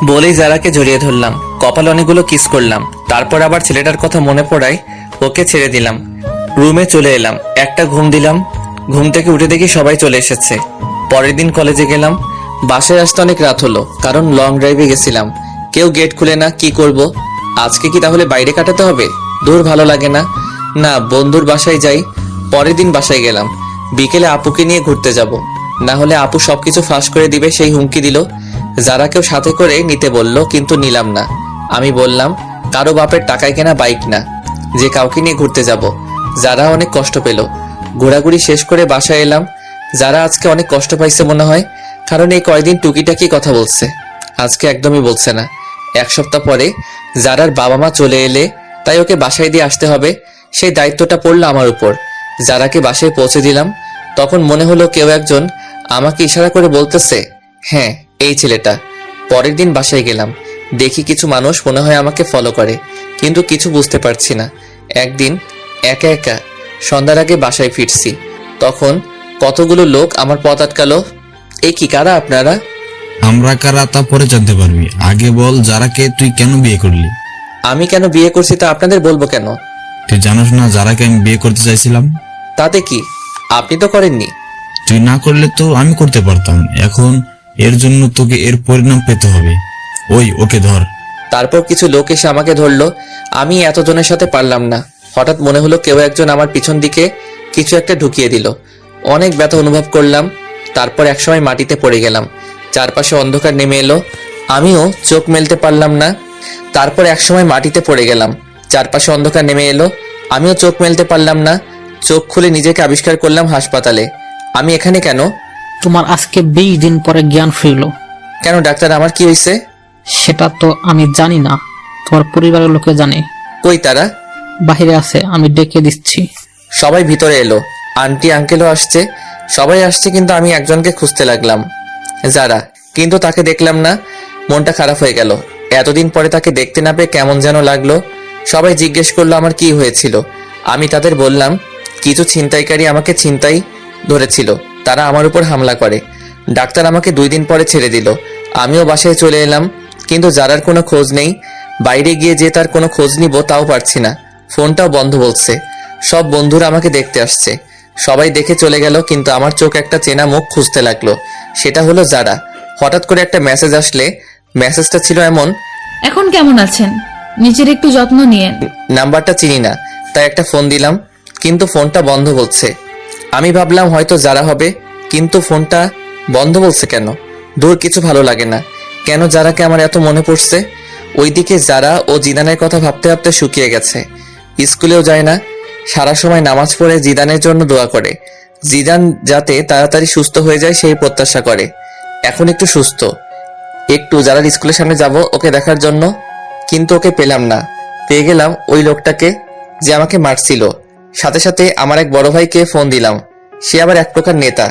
বলেই যারাকে জড়িয়ে ধরলাম, কপাল অনেকগুলো কিস করলাম। তারপর আবার ছেলেটার কথা মনে পড়ায় ওকে ছেড়ে দিলাম। রুমে চলে এলাম, একটা ঘুম দিলাম। ঘুম থেকে উঠে দেখি সবাই চলে এসেছে। পরের দিন কলেজে গেলাম। বাসায় আসতে অনেক রাত হলো, কারণ লং ড্রাইভে গেছিলাম। কেউ গেট খুলে না, কি করব? আজকে কি তাহলে বাইরে কাটাতে হবে? দূর ভালো লাগে না। না, বন্ধুর বাসায় যাই। পরের দিন বাসায় গেলাম। বিকেলে আপুকে নিয়ে ঘুরতে যাব, না হলে আপু সবকিছু ফাঁস করে দিবে সেই হুমকি দিল। যারাকেও সাথে করে নিতে বলল, কিন্তু নিলাম না। আমি বললাম কারো বাপের টাকায় কেনা বাইক না যে কাউকে নিয়ে ঘুরতে যাব। যারা অনেক কষ্ট পেল। ঘোরাঘুরি শেষ করে বাসায় এলাম। যারা আজকে অনেক কষ্ট পাইছে মনে হয়, কারণ এই কয়দিন টুকিটাকি কথা বলছে, আজকে একদমই বলছে না। এক সপ্তাহ পরে যারার বাবা মা চলে এলে তাই ওকে বাসায় দিয়ে আসতে হবে, সেই দায়িত্বটা পড়লো আমার উপর। যারাকে বাসায় পৌঁছে দিলাম, তখন মনে হলো কেউ একজন আমাকে ইশারা করে বলতেছে, হ্যাঁ এই ছেলেটা। পরের দিন বাসায় গেলাম, দেখি কিছু মানুষ মনে হয় আমাকে ফলো করে, কিন্তু কিছু বুঝতে পারছি না। একদিন একা একা সন্ধ্যার আগে বাসায় ফিরছি, তখন কতগুলো লোক আমার পথ আটকালো। এই কি, কারা আপনারা? আমরা কারা তা পরে জানতে পারবি, আগে বল যারাকে তুই কেন বিয়ে করলি? আমি কেন বিয়ে করছি তা আপনাদের বলবো কেন? তুই জানোস না যারাকে আমি বিয়ে করতে চাইছিলাম? তাতে কি, আপনি তো করেননি। তুই না করলে তো আমি করতে পারতাম। এখন এর জন্য তোকে এর পরিণাম পেতে হবে। ওকে ধর। তারপর কিছু লোক এসে আমাকে ধরলো। আমি এতজনের সাথে পারলাম না। হঠাৎ মনে হলো কেউ একজন আমার পিছন দিকে কিছু একটা ঢুকিয়ে দিল। অনেক ব্যথা অনুভব করলাম। তারপর একসময় মাটিতে পড়ে গেলাম। চারপাশে অন্ধকার নেমে এলো, আমিও চোখ মেলতে পারলাম না। তারপর একসময় মাটিতে পড়ে গেলাম, চারপাশে অন্ধকার নেমে এলো, আমিও চোখ মেলতে পারলাম না। চোখ খুলে নিজেকে আবিষ্কার করলাম হাসপাতালে। আমি এখানে কেন? তোমার আজকে 20 দিন পরে জ্ঞান ফিরলো। কেন ডাক্তার, আমার কি হয়েছে? সেটা তো আমি জানি না, তোমার পরিবারের লোকে জানে। কই তারা? বাহিরে আছে, আমি ডেকে দিচ্ছি। সবাই ভিতরে এলো। আন্টি আঙ্কেলও আসছে, সবাই আসছে, কিন্তু আমি একজনকে খুঁজতে লাগলাম, যারা। কিন্তু তাকে দেখলাম না। মনটা খারাপ হয়ে গেল। এতদিন পরে তাকে দেখতে না পেয়ে কেমন যেন লাগলো। সবাই জিজ্ঞেস করলো আমার কি হয়েছিল। আমি তাদের বললাম কিছু ছিনতাইকারী আমাকে ছিনতাই ধরেছিল, তারা আমার উপর হামলা করে। ডাক্তার আমাকে 2 দিন পরে ছেড়ে দিল। আমিও বাসায় চলে এলাম, কিন্তু যারার কোনো খোঁজ নেই। বাইরে গিয়ে যে তার কোনো খোঁজ নিব তাও পারছি না, ফোনটাও বন্ধ বলছে। সব বন্ধুরা আমাকে দেখতে আসছে, সবাই দেখে চলে গেল, কিন্তু আমার চোখ একটা চেনা মুখ খুঁজতে লাগলো। সেটা হলো যারা। হঠাৎ করে একটা মেসেজ আসলে, মেসেজটা ছিল এমন, এখন কেমন আছেন, নিজের একটু যত্ন নিয়েন। নাম্বারটা চিনি না, তাই একটা ফোন দিলাম, কিন্তু ফোনটা বন্ধ বলছে। আমি ভাবলাম হয়তো যারা হবে, কিন্তু ফোনটা বন্ধ বলছে কেন? দূর, কিছু ভালো লাগে না। কেন যারাকে আমার এত মনে পড়ছে? ওইদিকে যারা ও জিদানের কথা ভাবতে ভাবতে শুকিয়ে গেছে। স্কুলেও যায় না, সারা সময় নামাজ পড়ে জিদানের জন্য দোয়া করে। জিদান যাতে তাড়াতাড়ি সুস্থ হয়ে যায় সেই প্রত্যাশা করে। এখন একটু সুস্থ, একটু যারার স্কুলের সামনে যাব ওকে দেখার জন্য, কিন্তু ওকে পেলাম না। পেয়ে গেলাম ওই লোকটাকে যে আমাকে মারছিল। সাথে সাথে আমার এক বড় ভাইকে ফোন দিলাম, সে আবার এক প্রকার নেতা।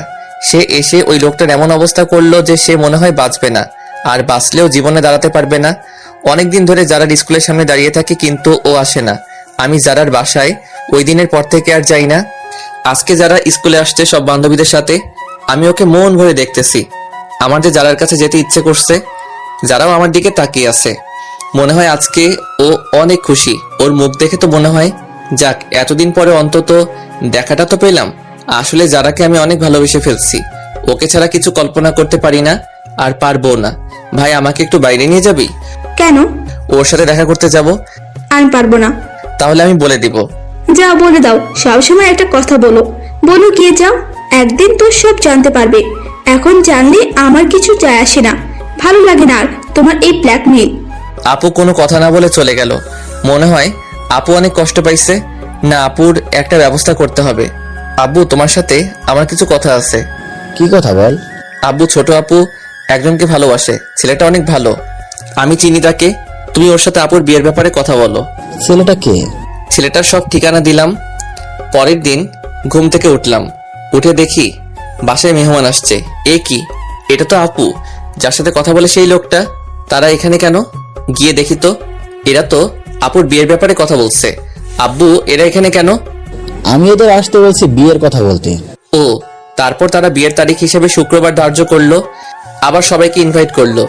সে এসে ওই লোকটার এমন অবস্থা করলো যে সে মনে হয় বাঁচবে না, আর বাঁচলেও জীবনে দাঁড়াতে পারবে না। অনেকদিন ধরে যারার স্কুলের সামনে দাঁড়িয়ে থাকে, কিন্তু ও আসে না। আমি যারার বাসায় ওই দিনের পর থেকে আর যাই না। আজকে যারা স্কুলে আসছে সব বান্ধবীদের সাথে, আমি ওকে মন ভরে দেখতেছি। আমার যে যারার কাছে যেতে ইচ্ছে করছে, যারাও আমার দিকে তাকিয়ে আছে। মনে হয় আজকে ও অনেক খুশি। ওর মুখ দেখে তো মনে হয় যাক, এতদিন পরে অন্তত দেখাটা তো পেলাম। আসলে যারাকে আমি অনেক ভালোবেসে ফেলছি, ওকে ছাড়া কিছু কল্পনা করতে পারি না, আর পারবো না। ভাই, আমাকে একটু বাইরে নিয়ে যাবি? কেন? ওর সাথে দেখা করতে যাব। আমি পারবো না। তাহলে আমি বলে দিব। যাও, বলে দাও। সবসময় একটা কথা বলো, বলো গিয়ে যাও। একদিন তো সব জানতে পারবে, এখন জানলে আমার কিছু যায় আসে না। ভালো লাগে না আর তোমার এই ব্ল্যাকমেইল। আপু কোনো কথা না বলে চলে গেল। মনে হয় আপু অনেক কষ্ট পাইছে। না, আপুর একটা ব্যবস্থা করতে হবে। আব্বু, তোমার সাথে আমার কিছু কথা আছে। কি কথা বল? আব্বু, ছোট আপু একজনকে ভালোবাসে, ছেলেটা অনেক ভালো। আমি চিনি তাকে। তুমি ওর সাথে আপুর বিয়ের ব্যাপারে কথা বলো। ছেলেটা কে? ছেলেটার সব ঠিকানা দিলাম। পরের দিন ঘুম থেকে উঠলাম, উঠে দেখি বাসায় মেহমান আসছে। এ কি, এটা তো আপু যার সাথে কথা বলে সেই লোকটা। তারা এখানে কেন? গিয়ে দেখি তো, এরা তো আপুর বিয়ের ব্যাপারে কথা বলছে। আব্বু, এরা এখানে কেন? আমি এদের আসতে বলছি বিয়ের কথা বলতে। ও, তারপর তারা বিয়ের তারিখ হিসেবে শুক্রবার ধার্য করলো। আবার সবাইকে ইনভাইট করলো।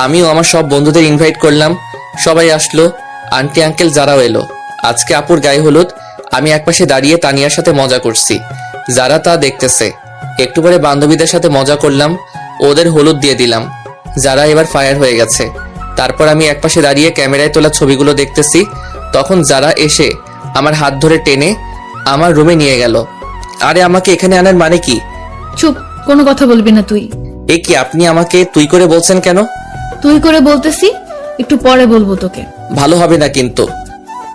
আমিও আমার সব বন্ধুদের ইনভাইট করলাম। সবাই আসলো, আন্টি আঙ্কেল যারাও এলো। আজকে আপুর গায়ে হলুদ। আমি একপাশে দাঁড়িয়ে তানিয়ার সাথে মজা করছি, যারা তা দেখতেছে। একটু পরে বান্ধবীদের সাথে মজা করলাম, ওদের হলুদ দিয়ে দিলাম। যারা এবার ফায়ার হয়ে গেছে। তারপর আমি একপাশে দাঁড়িয়ে ক্যামেরায় তোলা ছবিগুলো দেখতেছি। তখন যারা এসে আমার হাত ধরে টেনে আমার রুমে নিয়ে গেল। আরে আমাকে এখানে আনার মানে কি? চুপ, কোনো কথা বলবি না তুই। এ কি, আপনি আমাকে তুই করে বলছেন কেন? তুই করে বলতেছি, একটু পরে বলবো তোকে। ভালো হবে না কিন্তু।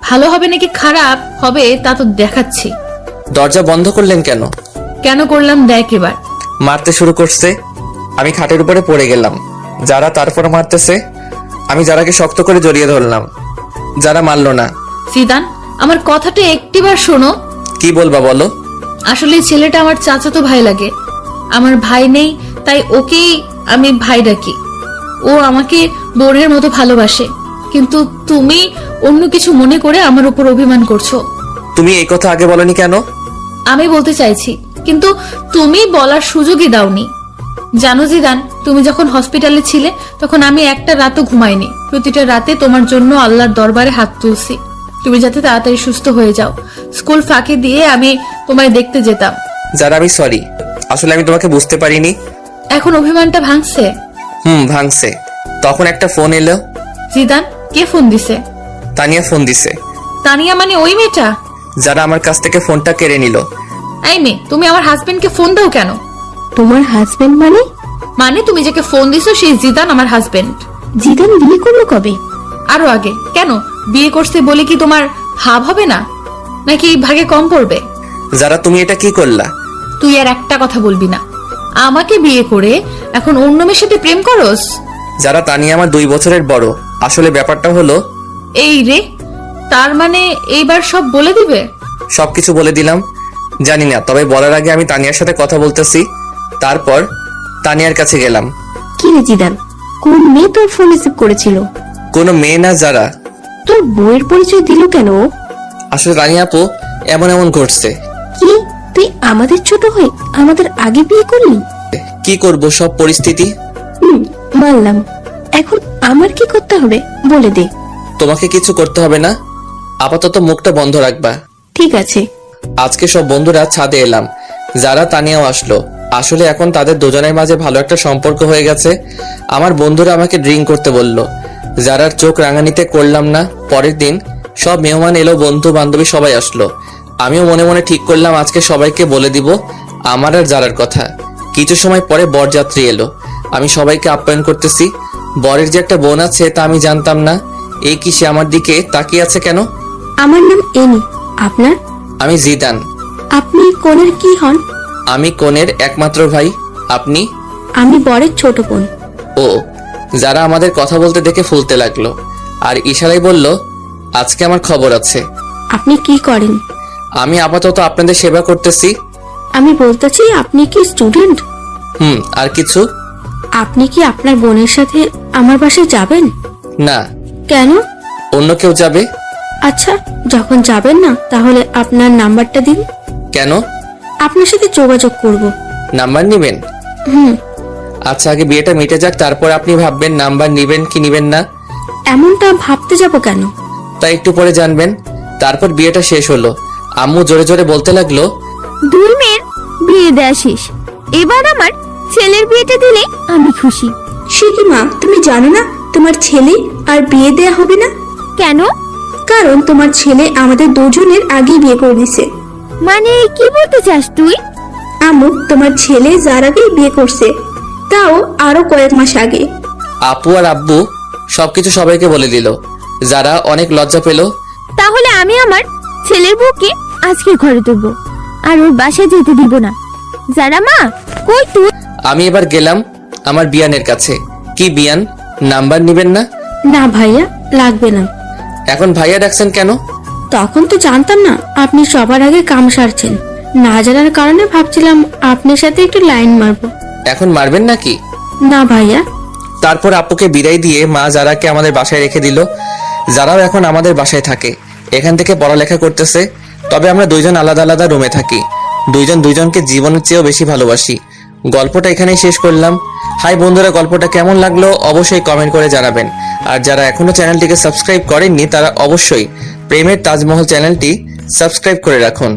ভালো হবে নাকি খারাপ হবে তা তো দেখাচ্ছি। দরজা বন্ধ করলেন কেন? কেন করলাম দেখ এবার। মারতে শুরু করছে। আমি খাটের উপরে পড়ে গেলাম। যারা তারপর মারতেছে। আমি যারাকে শক্ত করে জড়িয়ে ধরলাম। যারা মারলো না। জিদান, আমার কথাটা একটিবার শোনো। কি বলবা বলো? আসলে এই ছেলেটা আমার চাচাতো ভাই লাগে। আমার ভাই নেই, তাই ওকেই আমি ভাই ডাকি। ও আমাকে বোনের মতো ভালোবাসে, কিন্তু তুমি অন্য কিছু মনে করে আমার উপর অভিমান করছো। তুমি এই কথা আগে বলনি কেন? আমি বলতে চাইছি, কিন্তু তুমি বলার সুযোগই দাওনি। জানো জিদান, তুমি যখন হসপিটালে ছিলে তখন আমি একটা রাতও ঘুমাইনি। প্রতিটা রাতে তোমার জন্য আল্লাহর দরবারে হাত তুলছি, তুমি যাতে তাড়াতাড়ি সুস্থ হয়ে যাও। স্কুল ফাঁকি দিয়ে আমি তোমায় দেখতে যেতাম। যারা আমি সরি, আসলে আমি তোমাকে বুঝতে পারিনি। এখন অভিমানটা ভাঙছে? ভাঙছে। তখন একটা ফোন এলো। জিদান, কে ফোন দিছে? তানিয়া ফোন দিছে। তানিয়া মানে ওই মেয়েটা? যারা আমার কাছ থেকে ফোনটা কেড়ে নিল। এই মেয়ে, তুমি আমার হাজবেন্ডকে ফোন দাও কেন? তোমার হাজবেন্ড মানে? মানে তুমি যাকে ফোন দিছো সেই জিদান আমার হাজবেন্ড। জিদান বিয়ে করলো কবে? আরো আগে। কেন, বিয়ে করছে বলে কি তোমার ভাব হবে না, নাকি ভাগে কম পড়বে? যারা তুমি এটা কি করলা? তুই আর একটা কথা বলবি না। আমাকে বিয়ে করে এখন অন্য মেয়ের সাথে প্রেম করস? যারা তানিয়া আমার 2 বছরের বড়। আসলে ব্যাপারটা হলো এই রে, তার মানে এইবার সব বলে দিবে? সবকিছু বলে দিলাম। জানি না, তবে বলার আগে আমি তানিয়ার সাথে কথা বলতেছি। তারপর তানিয়ার কাছে গেলাম। কি রে জিদান, কোন মেয়ে তোর ফোন রিসিভ করেছিল? কোনো মেয়ে না, যারা। তোর বউয়ের পরিচয় দিল কেন? আসলে তানিয়া আপু, এমন ঘটছে। কি, তুই আমাদের ছোট হয়ে আমাদের আগে বিয়ে করলি? কি করব, সব পরিস্থিতি। মানলাম। এখন আমার কি করতে হবে বলে দে। তোমাকে কিছু করতে হবে না, আপাতত মুখটা বন্ধ রাখবা। ঠিক আছে। আজকে সব বন্ধুরা ছাদে এলাম। যারা তানিয়াও আসলো। আসলে এখন তাদের দুজনের মাঝে ভালো একটা সম্পর্ক হয়ে গেছে। আমার বন্ধুরা আমাকে ড্রিঙ্ক করতে বলল। যারার চোখ রাঙানিতে করলাম না। পরের দিন সব মেহমান এলো, বন্ধু বান্ধবী সবাই আসলো। আমিও মনে মনে ঠিক করলাম আজকে সবাইকে বলে দিব আমার আর যারার কথা। কিছু সময় পরে বরযাত্রী এলো। আমি সবাইকে আপ্যায়ন করতেছি। বরের যে একটা বোন আছে তা আমি জানতাম না। এই কি, সে আমার দিকে তাকিয়ে আছে কেন? আমার নাম এনি। আপনার? আমি জিদান। আপনি কোনের কি হন? আমি কনের একমাত্র ভাই। আপনি? আমি বরের ছোট বোন। ও। যারা আমাদের কথা বলতে দেখে ফুলতে লাগলো আর ইশারায় বলল আজকে আমার খবর আছে। আপনি কি করেন? আমি আপাতত আপনাদের সেবা করতেছি। আমি বলতেছি, আপনি কি স্টুডেন্ট? আর কিছু? আপনি কি আপনার বোনের সাথে আমার বাসায় যাবেন? না। কেন? অন্য কেউ যাবে। আচ্ছা, যখন যাবেন না তাহলে আপনার নাম্বারটা দিন। কেন? আপনার সাথে যোগাযোগ করব। নাম্বার নিবেন? আচ্ছা, আগে বিয়েটা মিটে যাক, তারপর আপনি ভাববেন নাম্বার নিবেন কি নিবেন না। এমনটা ভাবতে যাব কেন? তাই একটু পরে জানবেন। তারপর বিয়েটা শেষ হলো। আম্মু জোরে জোরে বলতে লাগলো, 2 মেয়ের বিয়ে দেয়া শেষ, এবার আমার ছেলের বিয়েটা দিলে আমি খুশি। সে কি মা, তুমি জানো না তোমার ছেলে আর বিয়ে দেয়া হবে না? কেন? কারণ তোমার ছেলে আমাদের দুজনের আগে বিয়ে করে দিছে। মানে কি বলতে চাস তুই? আম্মু, তোমার ছেলে যার আগে বিয়ে করছে, তাও আরো কয়েক মাস আগে। আপু আর আব্বু সবকিছু সবাইকে বলে দিল। যারা অনেক লজ্জা পেল। তাহলে আমি আমার ছেলের বউকে আজকে ঘরে তুলবো, আর ওর বাসায় যেতে দিব না। যারা মা, কই তুই? আমি এবার গেলাম আমার বিয়ানের কাছে। কি বিয়ান, নাম্বার নিবেন না? না ভাইয়া, লাগবে না। এখন ভাইয়া ডাকছেন কেন? তখন তো জানতাম না আপনি সবার আগে কাম সারছেন। না জানার কারণে ভাবছিলাম আপনার সাথে একটু লাইন মারবো। এখন মারবেন নাকি? না ভাইয়া। তারপর আপুকে বিদায় দিয়ে মা যারাকে আমাদের বাসায় রেখে দিল। যারাও এখন আমাদের বাসায় থাকে, এখান থেকে পড়ালেখা করতেছে। তবে আমরা দুইজন আলাদা আলাদা রুমে থাকি। দুইজন দুইজনকে জীবনের চেয়েও বেশি ভালোবাসি। গল্পটা এখানেই শেষ করলাম। হাই বন্ধুরা, গল্পটা কেমন লাগলো অবশ্যই কমেন্ট করে জানাবেন। আর যারা এখনো চ্যানেলটিকে সাবস্ক্রাইব করেননি তারা অবশ্যই প্রেমের তাজমহল চ্যানেলটি সাবস্ক্রাইব করে রাখুন।